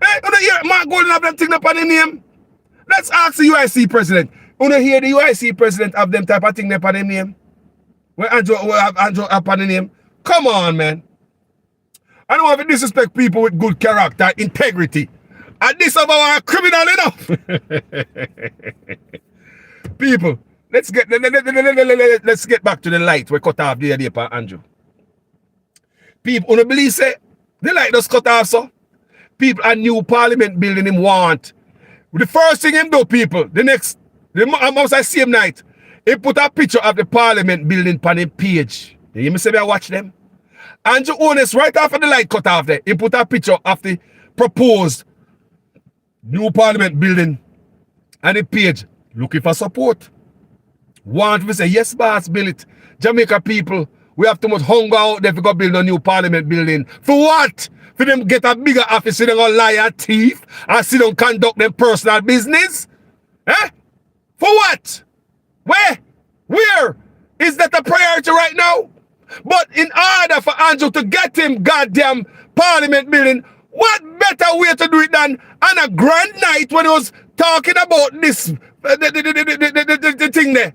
Eh? You don't hear Mark Gold have them thing up on the name? Let's ask the UIC president. You don't hear the UIC president have them type of thing up on the name? When Andrew have Andrew up on the name? Come on, man. I don't want to disrespect people with good character, integrity. And this of our criminal enough. People, let's get back to the light we cut off the other day for Andrew. People, you believe say the light just cut off, so people a new parliament building him want. The first thing him do, people, the same night, he put a picture of the parliament building on his page. You hear me say I watch them? Andrew Honest, right after the light cut off there, he put a picture of the proposed new parliament building and the page looking for support. Want to say, yes, boss, build it. Jamaica people, we have too much hunger out there to go build a new parliament building. For what? For them get a bigger office, so they gonna lie and thief and sit down conduct them personal business? Eh? For what? Where? Where? Is that a priority right now? But in order for Andrew to get him goddamn parliament building, what better way to do it than on a grand night when he was talking about this, the thing there,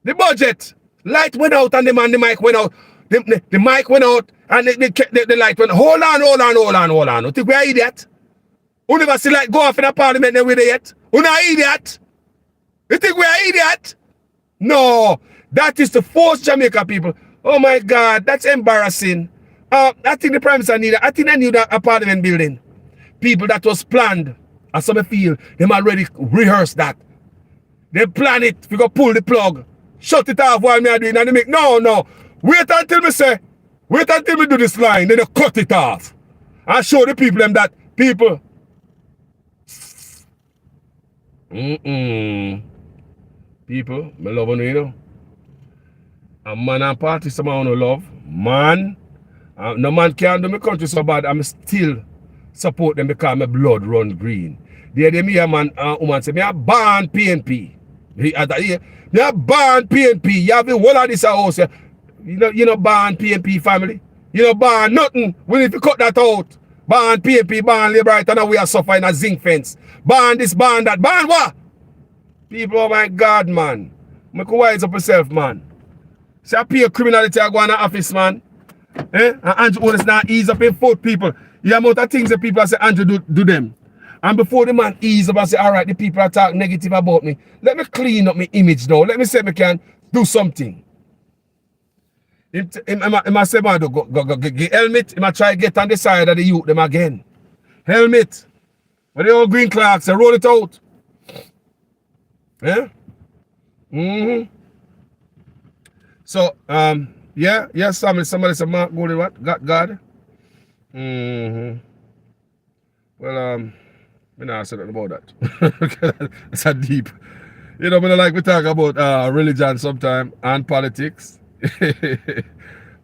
the budget. Light went out and the mic went out. The mic went out and the light went. Hold on. You think we are idiot? You never see light go off in a parliament then with it yet? You not idiot? You think we are idiot? No, that is to force Jamaica people. Oh my God, that's embarrassing. I think the Prime Minister needed, I think they need a parliament building. People that was planned. And some feel them already rehearsed that. They plan it, we go pull the plug, shut it off while me are doing and they make, no. Wait until me do this line, then they cut it off. And show the people them that people. People, me love you, you know. A man and party, someone who love. Man, no man can do my country so bad, I'm still support them because my blood runs green. The other me a man woman say, me a ban PNP. Me a ban PNP. You have the whole of this house. You know ban PNP family. You know ban nothing. We need to cut that out. Ban PNP, ban Liberate, and we are suffering a zinc fence. Ban this, ban that. Ban what? People, oh my God, man. Make you wise up yourself, man. See, I pay criminality I go in the office, man. Eh? And Andrew Honest now ease up in foot, people. The amount of things that people say Andrew do them. And before the man ease up and say, all right, the people are talking negative about me. Let me clean up my image now. Let me say I can do something. I say, man, go get helmet. I try to get on the side of the youth them again. Helmet. When they all green clocks, they roll it out. Yeah? So, yeah, somebody said, Mark Goldie, what? God? Well, I'm not saying about that. That's a deep. You know, I like we talk about religion sometimes and politics.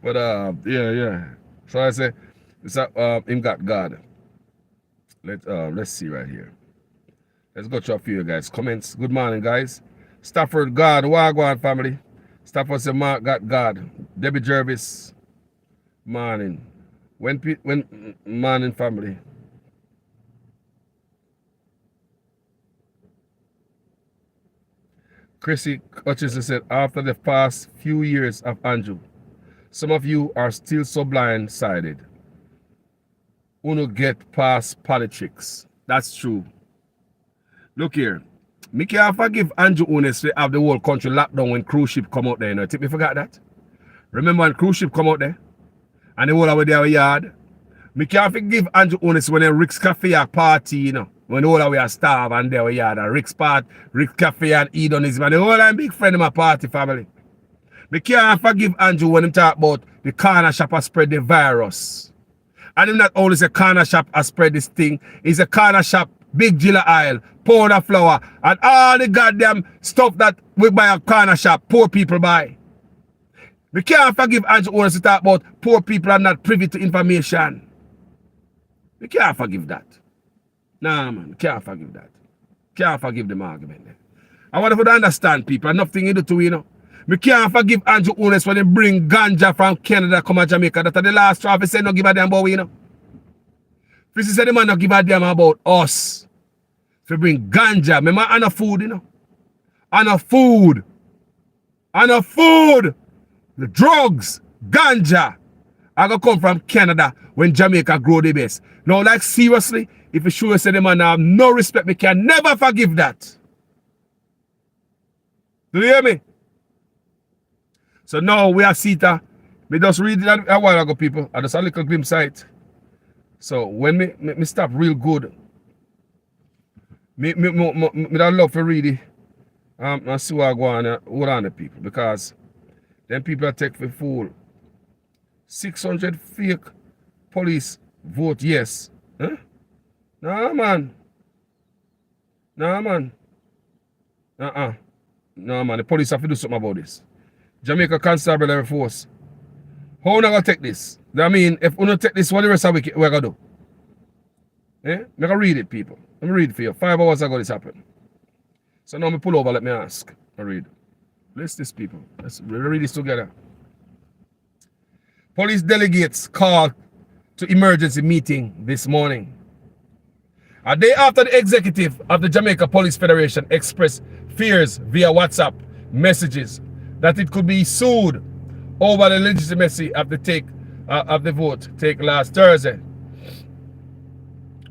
But, yeah. So I say, it's him got God. Let's see right here. Let's go through a few guys. Comments. Good morning, guys. Stafford God, Wagwan family. Stafford said Mark got God. Debbie Jervis. Morning. When morning family. Chrissy Hutchinson said, after the past few years of Andrew, some of you are still so blindsided. Uno get past politics. That's true. Look here. Me can't forgive Andrew Unes to have the whole country locked down when cruise ship come out there. You know, think me forgot that? Remember when cruise ship come out there? And the whole of their yard? Me can't forgive Andrew Unes when the Rick's Cafe a party, you know. When the whole of we are starve and their yard. And Rick's Cafe and hedonism. And the whole of big friend of my party family. Me can't forgive Andrew when him talk about the corner shop has spread the virus. And him not only say corner shop has spread this thing, it's a corner shop, big Gilla aisle, powder flour, and all the goddamn stuff that we buy at corner shop, poor people buy. We can't forgive Andrew owners to talk about poor people are not privy to information. We can't forgive that. Nah, man, we can't forgive that. Can't forgive them argument there. I want to understand people, and nothing you do to, you know. We can't forgive Andrew owners when they bring ganja from Canada come to Jamaica. That's the last straw. He said no give a damn about we, you know. He said the man no give a damn about us. If we bring ganja, remember, and a food, you know. And a food. And a food. The drugs, ganja, are going to come from Canada when Jamaica grow the best. Now, like seriously, if you sure say the man have no respect, we can never forgive that. Do you hear me? So now we are Sita. Me just read it a while ago, people. I just a little glimpse site. So when me stop real good, me don't love to read it. I see what I go on hold on the people, because then people are take for fool. 600 fake police vote yes. Huh? Nah, man. Nah, man. Nah, man. The police have to do something about this. Jamaica Constabulary Force. How are we going to take this? I mean, if we don't take this, what the rest of the week we're going to do? Eh? I'm going to read it, people. Let me read it for you. 5 hours ago this happened. So now me pull over, let me ask. I read. List this, people. Let's read this together. Police delegates called to emergency meeting this morning. A day after the executive of the Jamaica Police Federation expressed fears via WhatsApp messages that it could be sued over the legitimacy of the vote take last Thursday,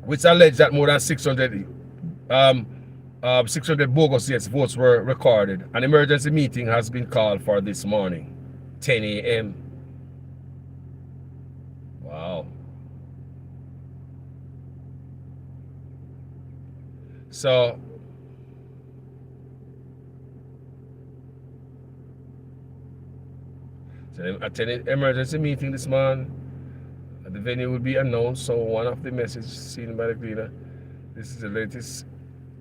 which alleged that more than 600 bogus yes votes were recorded. An emergency meeting has been called for this morning, 10 a.m. Wow. So attending emergency meeting this morning. The venue will be announced. So one of the messages seen by the cleaner. This is the latest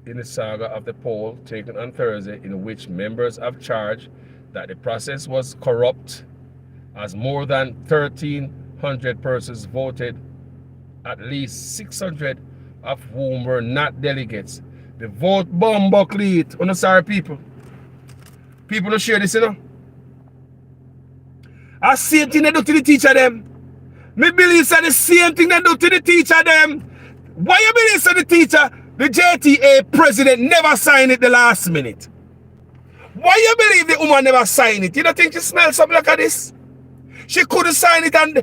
in the saga of the poll taken on Thursday, in which members have charged that the process was corrupt, as more than 1,300 persons voted, at least 600 of whom were not delegates. The vote bomb buckled. Oh no, sorry, people. People don't share this, you know. The same thing they do to the teacher them. Me believe that the same thing they do to the teacher them. Why you believe that the teacher, the JTA president, never signed it the last minute? Why you believe the woman never signed it? You don't think she smells something like this? She couldn't sign it and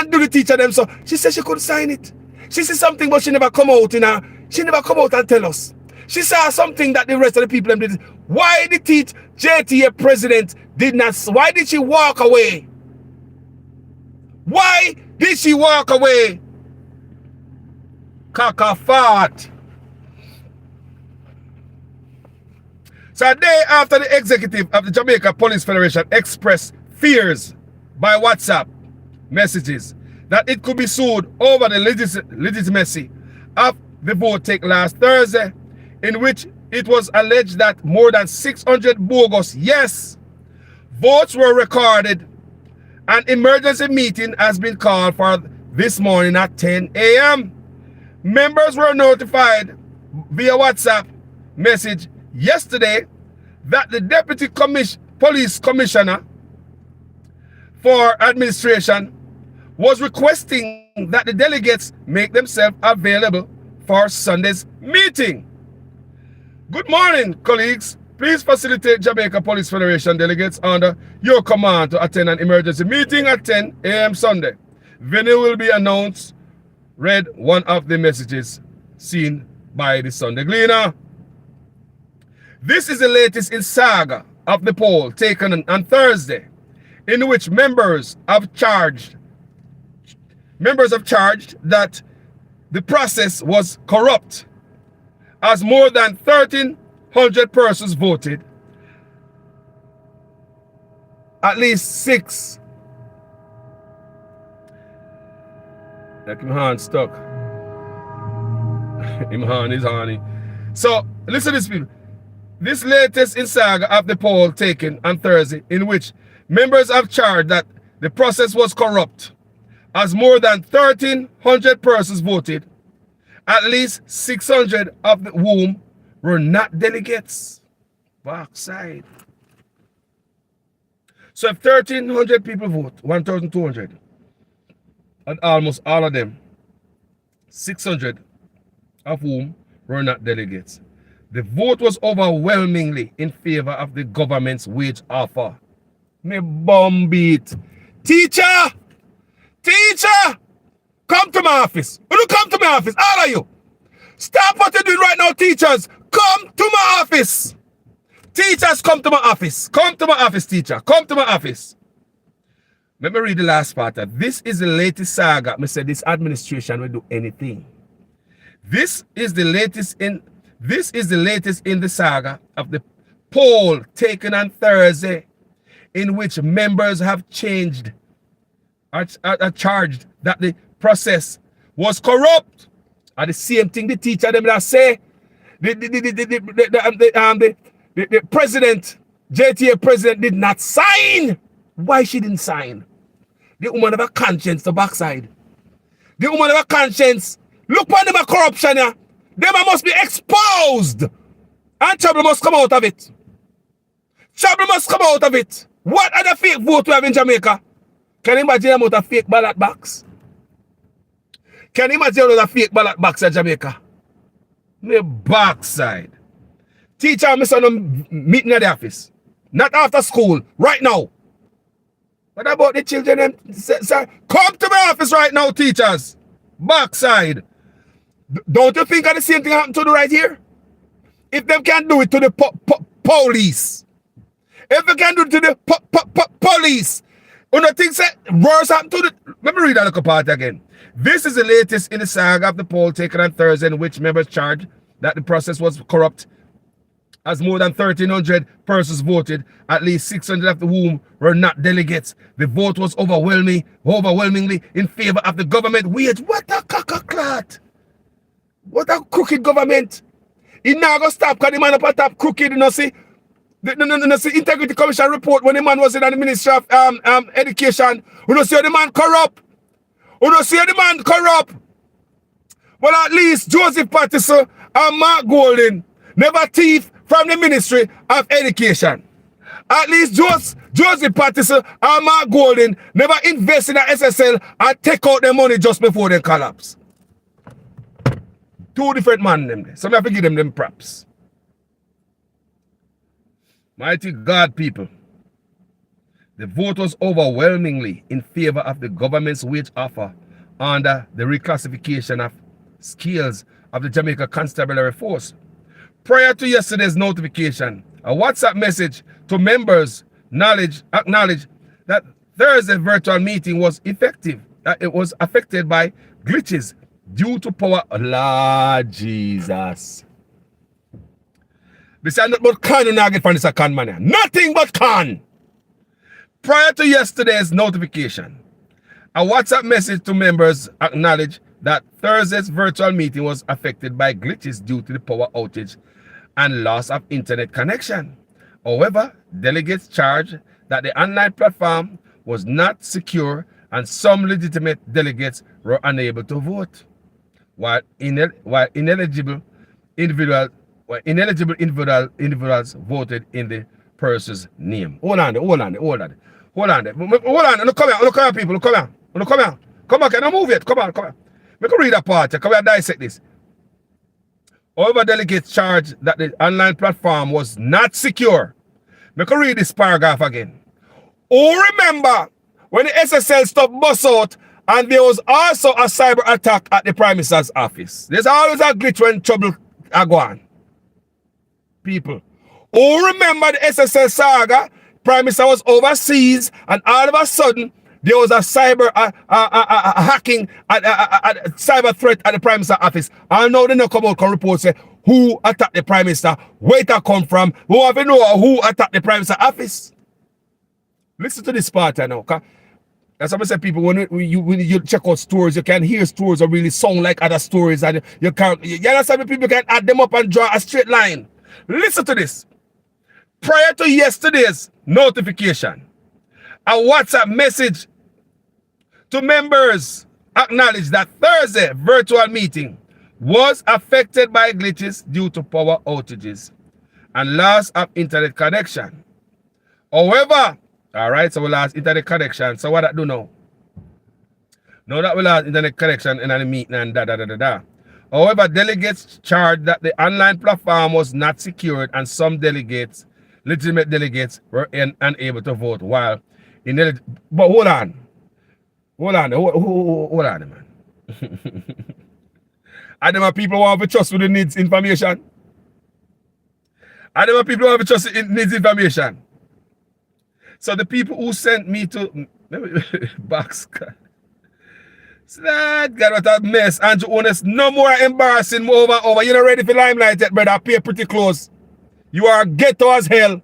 do the teacher them, so she said she couldn't sign it. She said something, but she never come out in her. She never come out and tell us. She saw something that the rest of the people did. Why the JTA president did not? Why did she walk away? Why did she walk away? Caca-fart. So a day after the executive of the Jamaica Police Federation expressed fears by WhatsApp messages that it could be sued over the legitimacy of the vote take last Thursday, in which it was alleged that more than 600 bogus yes votes were recorded. An emergency meeting has been called for this morning at 10 a.m. Members were notified via WhatsApp message yesterday that the Deputy Police Commissioner for Administration was requesting that the delegates make themselves available for Sunday's meeting. Good morning, colleagues. Please facilitate Jamaica Police Federation delegates under your command to attend an emergency meeting at 10 a.m. Sunday. Venue will be announced. Read one of the messages seen by the Sunday Gleaner. This is the latest in saga of the poll taken on Thursday, in which members have charged that the process was corrupt, as more than 1,300 persons voted. At least 6. Like my hand stuck. My hand is honey. So listen to this, people. This latest in saga of the poll taken on Thursday, in which members have charged that the process was corrupt, as more than 1,300 persons voted, at least 600 of whom were not delegates. Backside. So if 1,300 people vote, 1,200, and almost all of them, 600 of whom were not delegates, the vote was overwhelmingly in favor of the government's wage offer. Me bomb beat. Teacher! Teacher! Come to my office. You come to my office, all of you. Stop what you're doing right now, teachers. Come to my office. Teachers, come to my office. Come to my office, teacher. Come to my office. Let me read the last part. This is the latest saga. I said this administration will do anything. This is the latest in the saga of the poll taken on Thursday, in which members have charged that the process was corrupt. And the same thing the teacher them that say the president, JTA president, did not sign. Why she didn't sign? The woman of a conscience, the backside. The woman of a conscience. Look on them a corruption here. Them must be exposed. And trouble must come out of it. Trouble must come out of it. What other fake vote we have in Jamaica? Can you imagine about a fake ballot box? Can you imagine about a fake ballot box in Jamaica? Me backside. Teacher and my son meeting at the office. Not after school. Right now. What about the children? Sir, come to my office right now, teachers. Backside. Don't you think the same thing happened to the right here? If them can't do it to the police. If they can do it to the police. You know things that worse happened to the... Let me read that little part again. This is the latest in the saga of the poll taken on Thursday, in which members charged that the process was corrupt, as more than 1,300 persons voted, at least 600 of whom were not delegates. The vote was overwhelmingly in favor of the government wage. What a cockaclat! What a crooked government! He now go stop because the man up at top crooked, you know, see? The see Integrity Commission report when the man was in the Ministry of Education. You know, see the man corrupt. You know, see the man corrupt. Well, at least Joseph Patriotism and Mark Golden never thief from the Ministry of Education. At least Joseph Patriotism and Mark Golden never invest in the SSL and take out their money just before they collapse. Two different men them there. So I have to give them props. Mighty God, people. The vote was overwhelmingly in favor of the government's wage offer under the reclassification of skills of the Jamaica Constabulary Force. Prior to yesterday's notification, a WhatsApp message to members acknowledged that Thursday's virtual meeting was effective. It was affected by glitches due to power. Lord Jesus. This is not but con you now get from this con man. Nothing but con. Prior to yesterday's notification, a WhatsApp message to members acknowledged that Thursday's virtual meeting was affected by glitches due to the power outage and loss of internet connection. However, delegates charged that the online platform was not secure and some legitimate delegates were unable to vote, while ineligible individuals voted in the person's name. Hold on. Look, come here, people. Look, come here. No, come here. Come back, can I move it? Come on, come on. We can read that part. Come here, dissect this. However, delegates charged that the online platform was not secure. We can read this paragraph again. Oh, remember when the SSL stuff bust out and there was also a cyber attack at the Prime Minister's office. There's always a glitch when trouble are going. People. Oh, remember the SSL saga? Prime Minister was overseas and all of a sudden there was a cyber hacking, cyber threat at the Prime Minister's office. And now they know come out and report say who attacked the Prime Minister, where it come from, who have to know who attacked the Prime Minister's office. Listen to this part now, okay? That's what I say, people, when you check out stories, you can hear stories that really sound like other stories, and you understand, people can add them up and draw a straight line. Listen to this. Prior to yesterday's notification, a WhatsApp message to members acknowledged that Thursday virtual meeting was affected by glitches due to power outages and loss of internet connection. However, all right, so we lost internet connection. So what that do now? Now that we lost internet connection in the meeting and da. However, delegates charged that the online platform was not secured and some delegates, legitimate delegates, were unable to vote while in but hold on, man. And them people want to trust with the needs information. And them people want to trust in needs information. So the people who sent me to box, God, what a mess. Andrew Honest, no more embarrassing over. You're not ready for limelight yet, brother. Pay pretty close. You are ghetto as hell.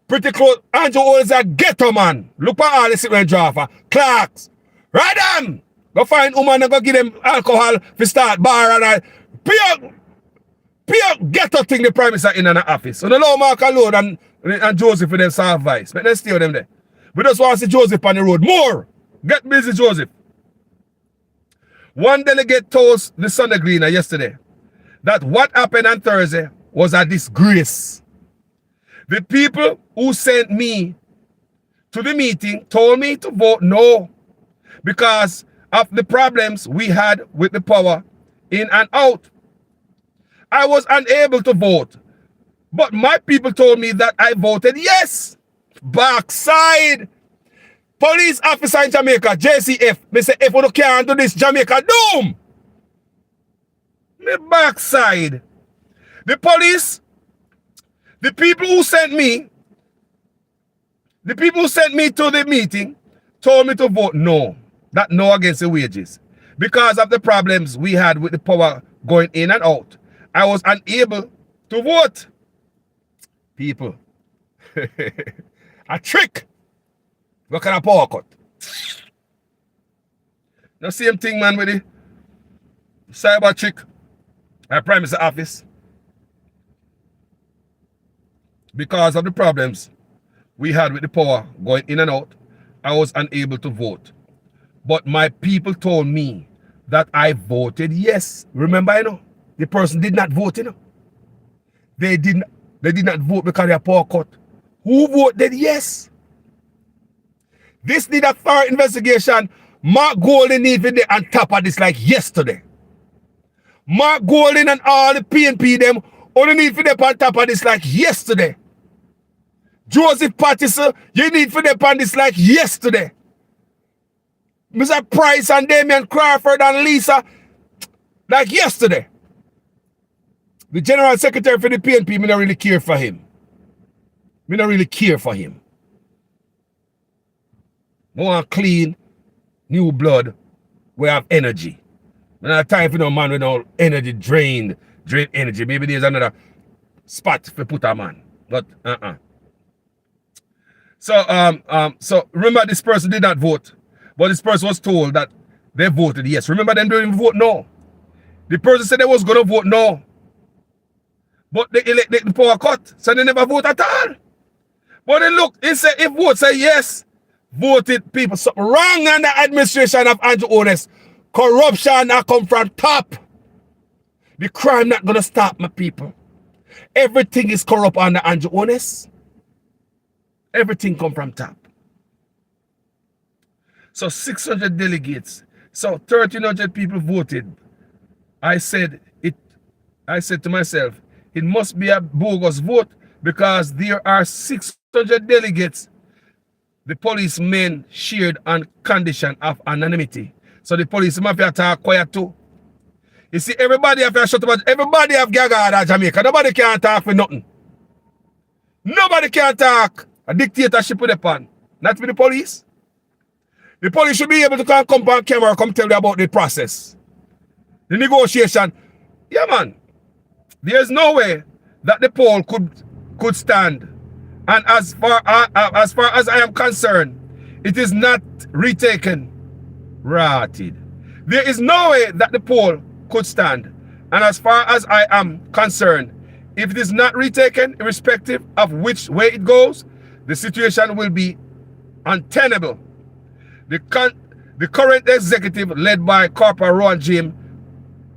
Pretty close. Andrew Honest is a ghetto man. Look at all the sit when draw for. Clarks. Right on. Go find woman and go give them alcohol for start bar and pure ghetto thing the Prime Minister in an office. So the law Mark alone and Joseph for them serve vice. But let's steal them there. We just want to see Joseph on the road. More. Get busy, Joseph. One delegate told the Sunday Gleaner yesterday that what happened on Thursday was a disgrace. The people who sent me to the meeting told me to vote no because of the problems we had with the power in and out. I was unable to vote, but my people told me that I voted yes. Backside. Police officer in Jamaica, JCF, me say if you can't do this, Jamaica doom. Me backside. The police, the people who sent me to the meeting told me to vote no. That no against the wages. Because of the problems we had with the power going in and out, I was unable to vote. People. A trick. What kind of power cut? The same thing, man, with the cyber trick at Prime Minister's office. Because of the problems we had with the power going in and out, I was unable to vote. But my people told me that I voted yes. Remember, you know, the person did not vote, you know. They did not vote because they are power cut. Who voted yes? This need a thorough investigation. Mark Golding need to be on top of this like yesterday. Mark Golding and all the PNP them only need to be on top of this like yesterday. Joseph Patriotism, you need to be on this like yesterday. Mr. Price and Damian Crawford and Lisa, like yesterday. The General Secretary for the PNP, me not really care for him. Me not really care for him. I want clean, new blood. We have energy. We don't have time for no man with no energy drain energy. Maybe there's another spot for put a man. But So remember, this person did not vote. But this person was told that they voted yes. Remember, them didn't vote no. The person said they was going to vote no. But they elected the power cut. So they never vote at all. But then look, it said if vote say yes, voted people. Something wrong on the administration of Andrew Honest. Corruption not come from top. The crime not going to stop, my people. Everything is corrupt under Andrew Honest. Everything come from top. So 600 delegates. So 1,300 people voted. I said to myself, it must be a bogus vote because there are 600 delegates the policemen shared on condition of anonymity. So the policemen have to talk quiet too. You see, everybody have to shut up. Everybody have gaga at Jamaica. Nobody can talk for nothing. Nobody can talk. A dictatorship with the pan. Not with the police. The police should be able to come on camera, come tell you about the process. The negotiation. Yeah, man. There's no way that the poll could stand. And as far as I am concerned, it is not retaken. Rotted. There is no way that the poll could stand. And as far as I am concerned, if it is not retaken, irrespective of which way it goes, the situation will be untenable. The current executive, led by Corporal Ron Jim,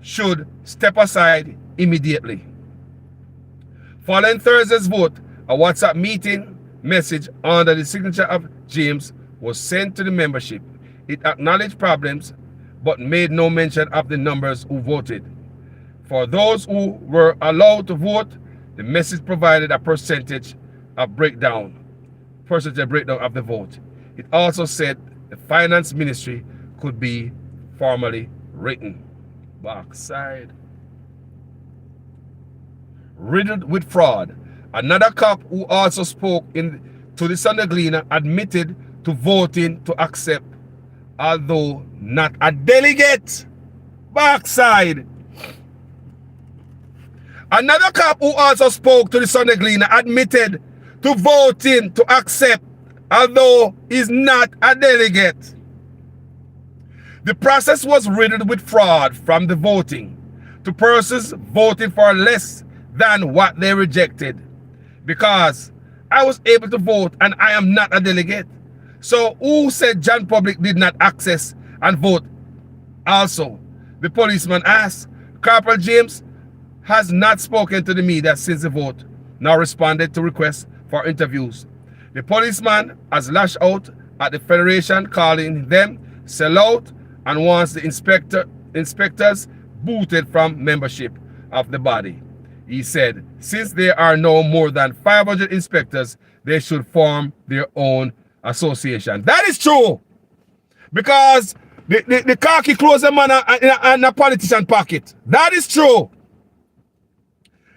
should step aside immediately. Following Thursday's vote, a WhatsApp meeting message under the signature of James was sent to the membership. It acknowledged problems, but made no mention of the numbers who voted. For those who were allowed to vote, the message provided a percentage breakdown of the vote. It also said the finance ministry could be formally written. Backside. Riddled with fraud. Another cop who also spoke to the Sunday Gleaner admitted to voting to accept, although not a delegate. Backside. Another cop who also spoke to the Sunday Gleaner admitted to voting to accept, although is not a delegate. The process was riddled with fraud from the voting to persons voting for less than what they rejected. Because I was able to vote and I am not a delegate. So who said John Public did not access and vote also? The policeman asked. Corporal James has not spoken to the media since the vote, nor responded to requests for interviews. The policeman has lashed out at the Federation, calling them sellout, and wants the inspectors booted from membership of the body. He said, since there are no more than 500 inspectors, they should form their own association. That is true. Because the khaki clothes a man in a politician pocket. That is true.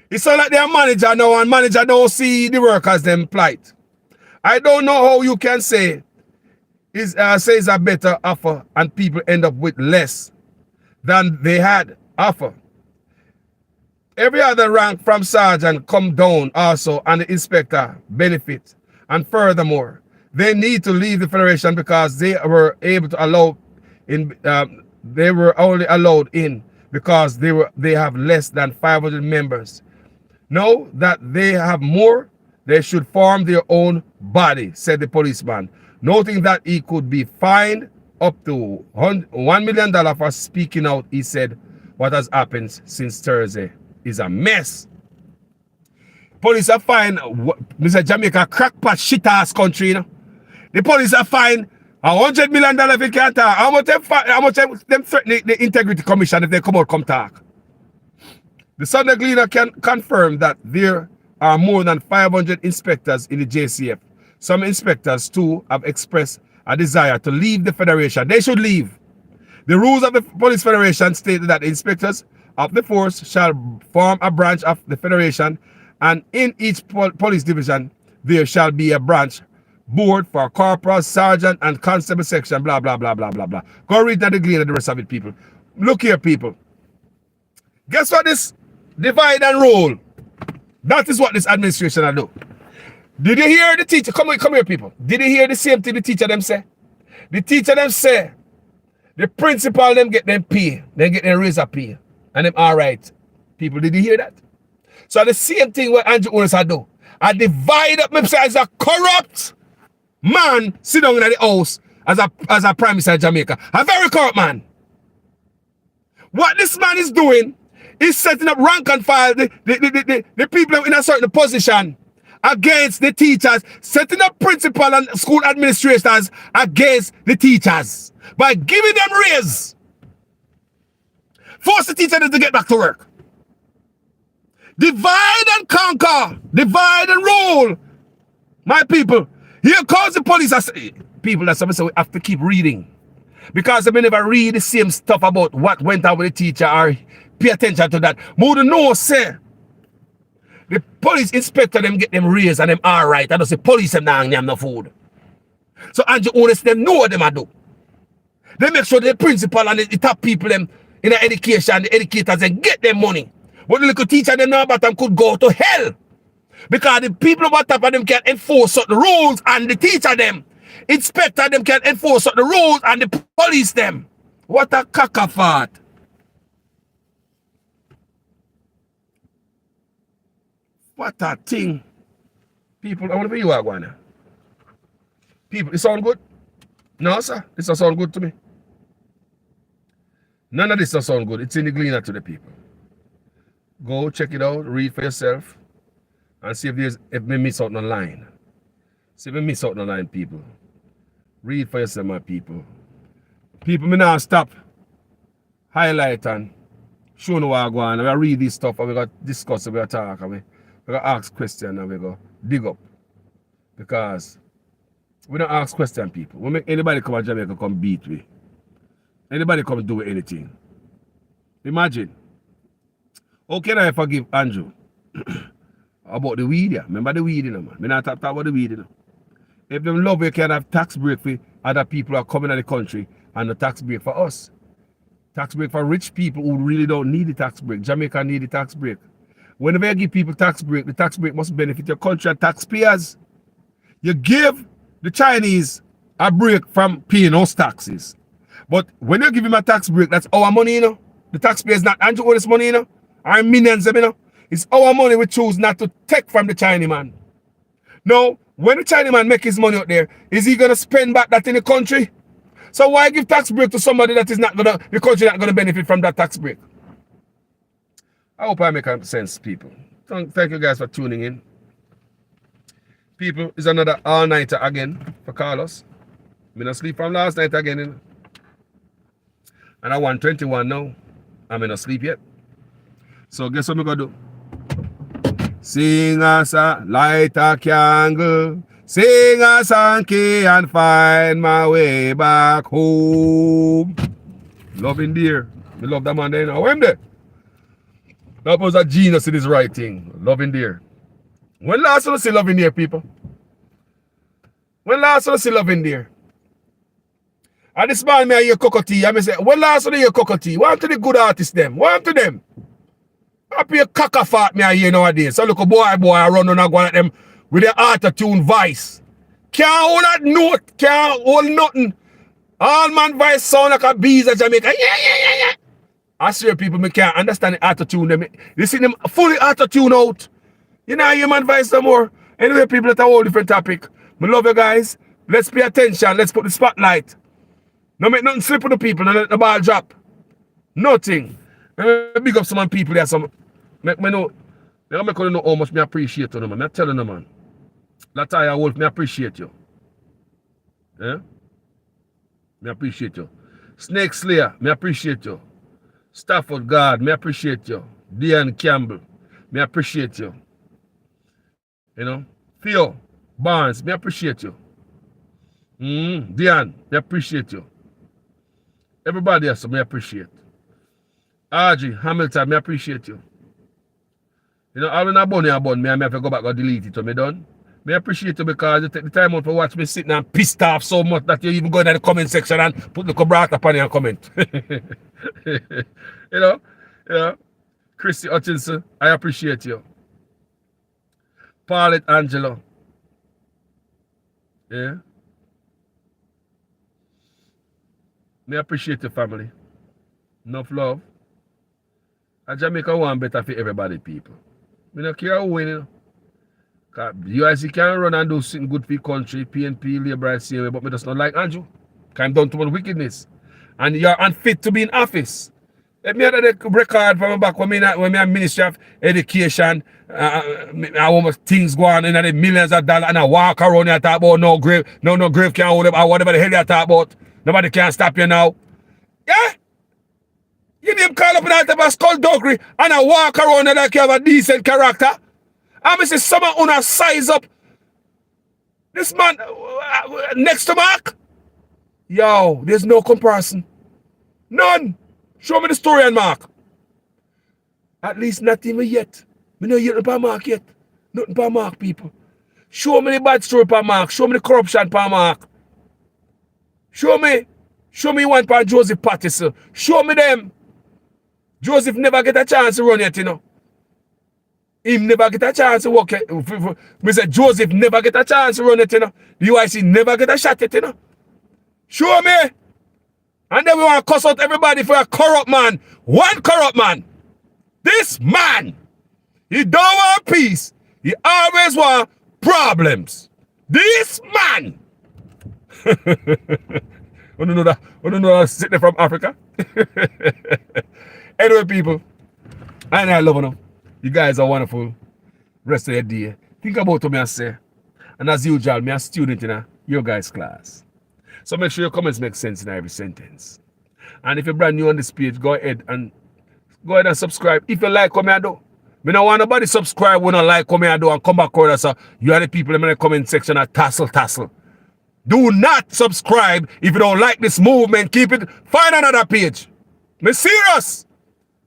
It's not like they're manager now and manager don't see the workers them plight. I don't know how you can say it's a better offer and people end up with less than they had offer. Every other rank from sergeant come down also, and the inspector benefit. And furthermore, they need to leave the Federation because they were able to allow in. They were only allowed in because they have less than 500 members. Now that they have more, they should form their own body, said the policeman, noting that he could be fined up to $1 million for speaking out. He said, what has happened since Thursday is a mess. Police are fine, Mr. Jamaica crackpot shit ass country, you know. The police are fine $100 million if it can't talk. How much them threaten the Integrity Commission if they come talk? The Sunday Gleaner can confirm that there are more than 500 inspectors in the JCF. Some inspectors too have expressed a desire to leave the Federation. They should leave. The rules of the Police Federation stated that the inspectors of the force shall form a branch of the Federation, and in each police division there shall be a branch board for corporal, sergeant, and constable section, blah, blah, blah, blah, blah, blah. Go read that the Gleaner, the rest of it, people. Look here, people. Guess what this divide and rule? That is what this administration will do. Did you hear the teacher? Come here, people. Did you hear the same thing the teacher them say? The teacher them say, the principal them get them pay. They get them raise a pay. And them all right. People, did you hear that? So the same thing what Andrew Owners do. I divide up myself as a corrupt man sit down in the house as a prime minister of Jamaica. A very corrupt man. What this man is doing is setting up rank and file the people in a certain position against the teachers, setting up principal and school administrators against the teachers by giving them raise. Force the teachers to get back to work. Divide and conquer. Divide and rule. My people, here comes the police. People, that's something, so we have to keep reading. Because they never read the same stuff about what went on with the teacher or pay attention to that. More than no, say. The police inspector them get them raised and them all right. I don't say police them now have no food. So Andrew honest them know what them I do. They make sure the principal and the top people them in the education, the educators, and get them money. But the little teacher them know about them could go to hell. Because the people about top of them can enforce certain rules and the teacher them. Inspector them can enforce certain rules and the police them. What a cacophony. What a thing. People, I want to be you are going now. People, it sound good? No, sir. This doesn't sound good to me. None of this does sound good. It's in the Gleaner to the people. Go check it out, read for yourself, and see if we miss out online. See if we miss out online, people. Read for yourself, my people. People, me now stop, highlight and show no what I go on. We read this stuff and we got to discuss, we got to talk, and we got to ask questions and we go dig up. Because we don't ask questions, people. We make anybody come to Jamaica come beat we. Anybody come do anything. Imagine. How can I forgive Andrew about the weed? Yeah? Remember the weed, you know, man. Me not talk about the weed, you know. If them love, you can have tax break for other people who are coming to the country and the tax break for us. Tax break for rich people who really don't need the tax break. Jamaica need the tax break. Whenever you give people tax break, the tax break must benefit your country and taxpayers. You give the Chinese a break from paying us taxes. But when you give him a tax break, that's our money, you know. The taxpayers not Andrew this money, you know. Our millions, you know. It's our money we choose not to take from the Chinese man. Now, when the Chinese man make his money out there, is he gonna spend back that in the country? So why give tax break to somebody that is not gonna, the country not gonna benefit from that tax break? I hope I make sense, people. Thank you guys for tuning in. People, it's another all-nighter again for Carlos. I'm not sleep from last night again, you know. And I 1:21 now. I'm not sleep yet. So guess what I'm gonna do? Sing us a light a candle, sing a song key and find my way back home. Loving dear. I love that man there now. When there? That was a genius in his writing. Loving dear. When last time I see loving dear, people? When last time I see loving dear? And this man me a hear cockatoo. I say, when last time I hear cockatoo? What to the good artists them? What to them? I pay a cacophony me I hear nowadays. So look a boy I run on and go at them with their auto-tune voice. Can't hold that note, can't hold nothing. All man voice sound like a bees at Jamaica. Yeah. I swear people me can't understand the auto-tune them. You see them fully auto-tune out. You know hear man voice no more. Anyway, people, that's a whole different topic. I love you guys. Let's pay attention. Let's put the spotlight. No make nothing slip on the people, no let the ball drop. Nothing. Big up some people there, some make me know. They make you know how much me appreciate you, man. I tell you, man. Lataya Wolf, me appreciate you. Yeah? Me appreciate you. Snake Slayer, me appreciate you. Stafford God, me appreciate you. Diane Campbell, me appreciate you. You know? Theo Barnes, me appreciate you. Diane, me appreciate you. Everybody else, me appreciate. Audrey Hamilton, me appreciate you. You know, I when I bun me, I have to go back and delete it when me done. Me appreciate you because you take the time out to watch me sitting and pissed off so much that you even go in the comment section and put the brat up on your comment. you know, Christy Hutchinson, I appreciate you. Paulette Angelo. Yeah. Me appreciate your family. Enough love. And Jamaica want better for everybody, people. We don't care who win, you know. UIC can run and do something good for your country, PNP, Labour, CMA, but me just not like Andrew. I'm done too much wickedness. And you're unfit to be in office. Let me have the record from back when me a Ministry of Education, I almost things go on in the millions of dollars and I walk around and talk about no grave can't hold up or whatever the hell you talk about. Nobody can stop you now. Yeah? You name call up in that type of skullduggery and I walk around and like you have a decent character. I say someone on a size up. This man next to Mark. Yo, there's no comparison. None. Show me the story on Mark. At least not even yet. Me no hear about Mark yet. Nothing about Mark, people. Show me the bad story about Mark. Show me the corruption about Mark. Show me. Show me one about Joseph Patriotism. Show me them. Joseph never get a chance to run yet, you know. He never get a chance to walk yet. Me say Joseph never get a chance to run yet, you know. The UIC never get a shot yet, you know. Show me. And then we want to cuss out everybody for a corrupt man. One corrupt man. This man. He don't want peace. He always want problems. This man. I don't know that sitting from Africa. Anyway, people. I love you. You guys are wonderful. Rest of your day. Think about what I say. And as usual, I'm a student in your guys' class. So make sure your comments make sense in every sentence. And if you're brand new on this page, go ahead and subscribe. If you like what I do. I don't want nobody subscribe when I like what I do and come back over. So you are the people in the comment section at tassel. Do not subscribe if you don't like this movement. Keep it. Find another page. I'm serious.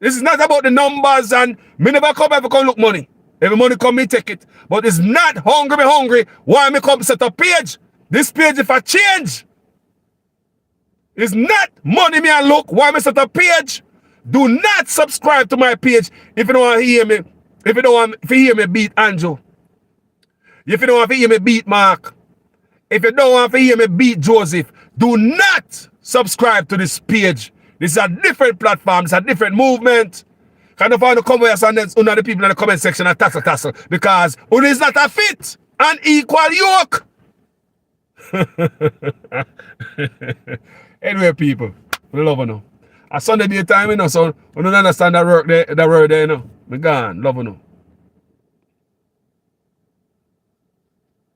This is not about the numbers and me never come ever come look money. Every money come me take it. But it's not hungry. Why me come set a page? This page if I change. It's not money me and look. Why me set a page? Do not subscribe to my page if you don't want to hear me. If you don't want to hear me beat Andrew. If you don't want to hear me beat Mark. If you don't want to hear me beat Joseph. Do not subscribe to this page. This is a different platform. It's a different movement. Kind of want to come with us and under the people in the comment section and tassel. Because it is not a fit and equal yoke. Anyway, people, we love you now. A Sunday daytime, you know, so we don't understand that word there, you know. We gone, love you now.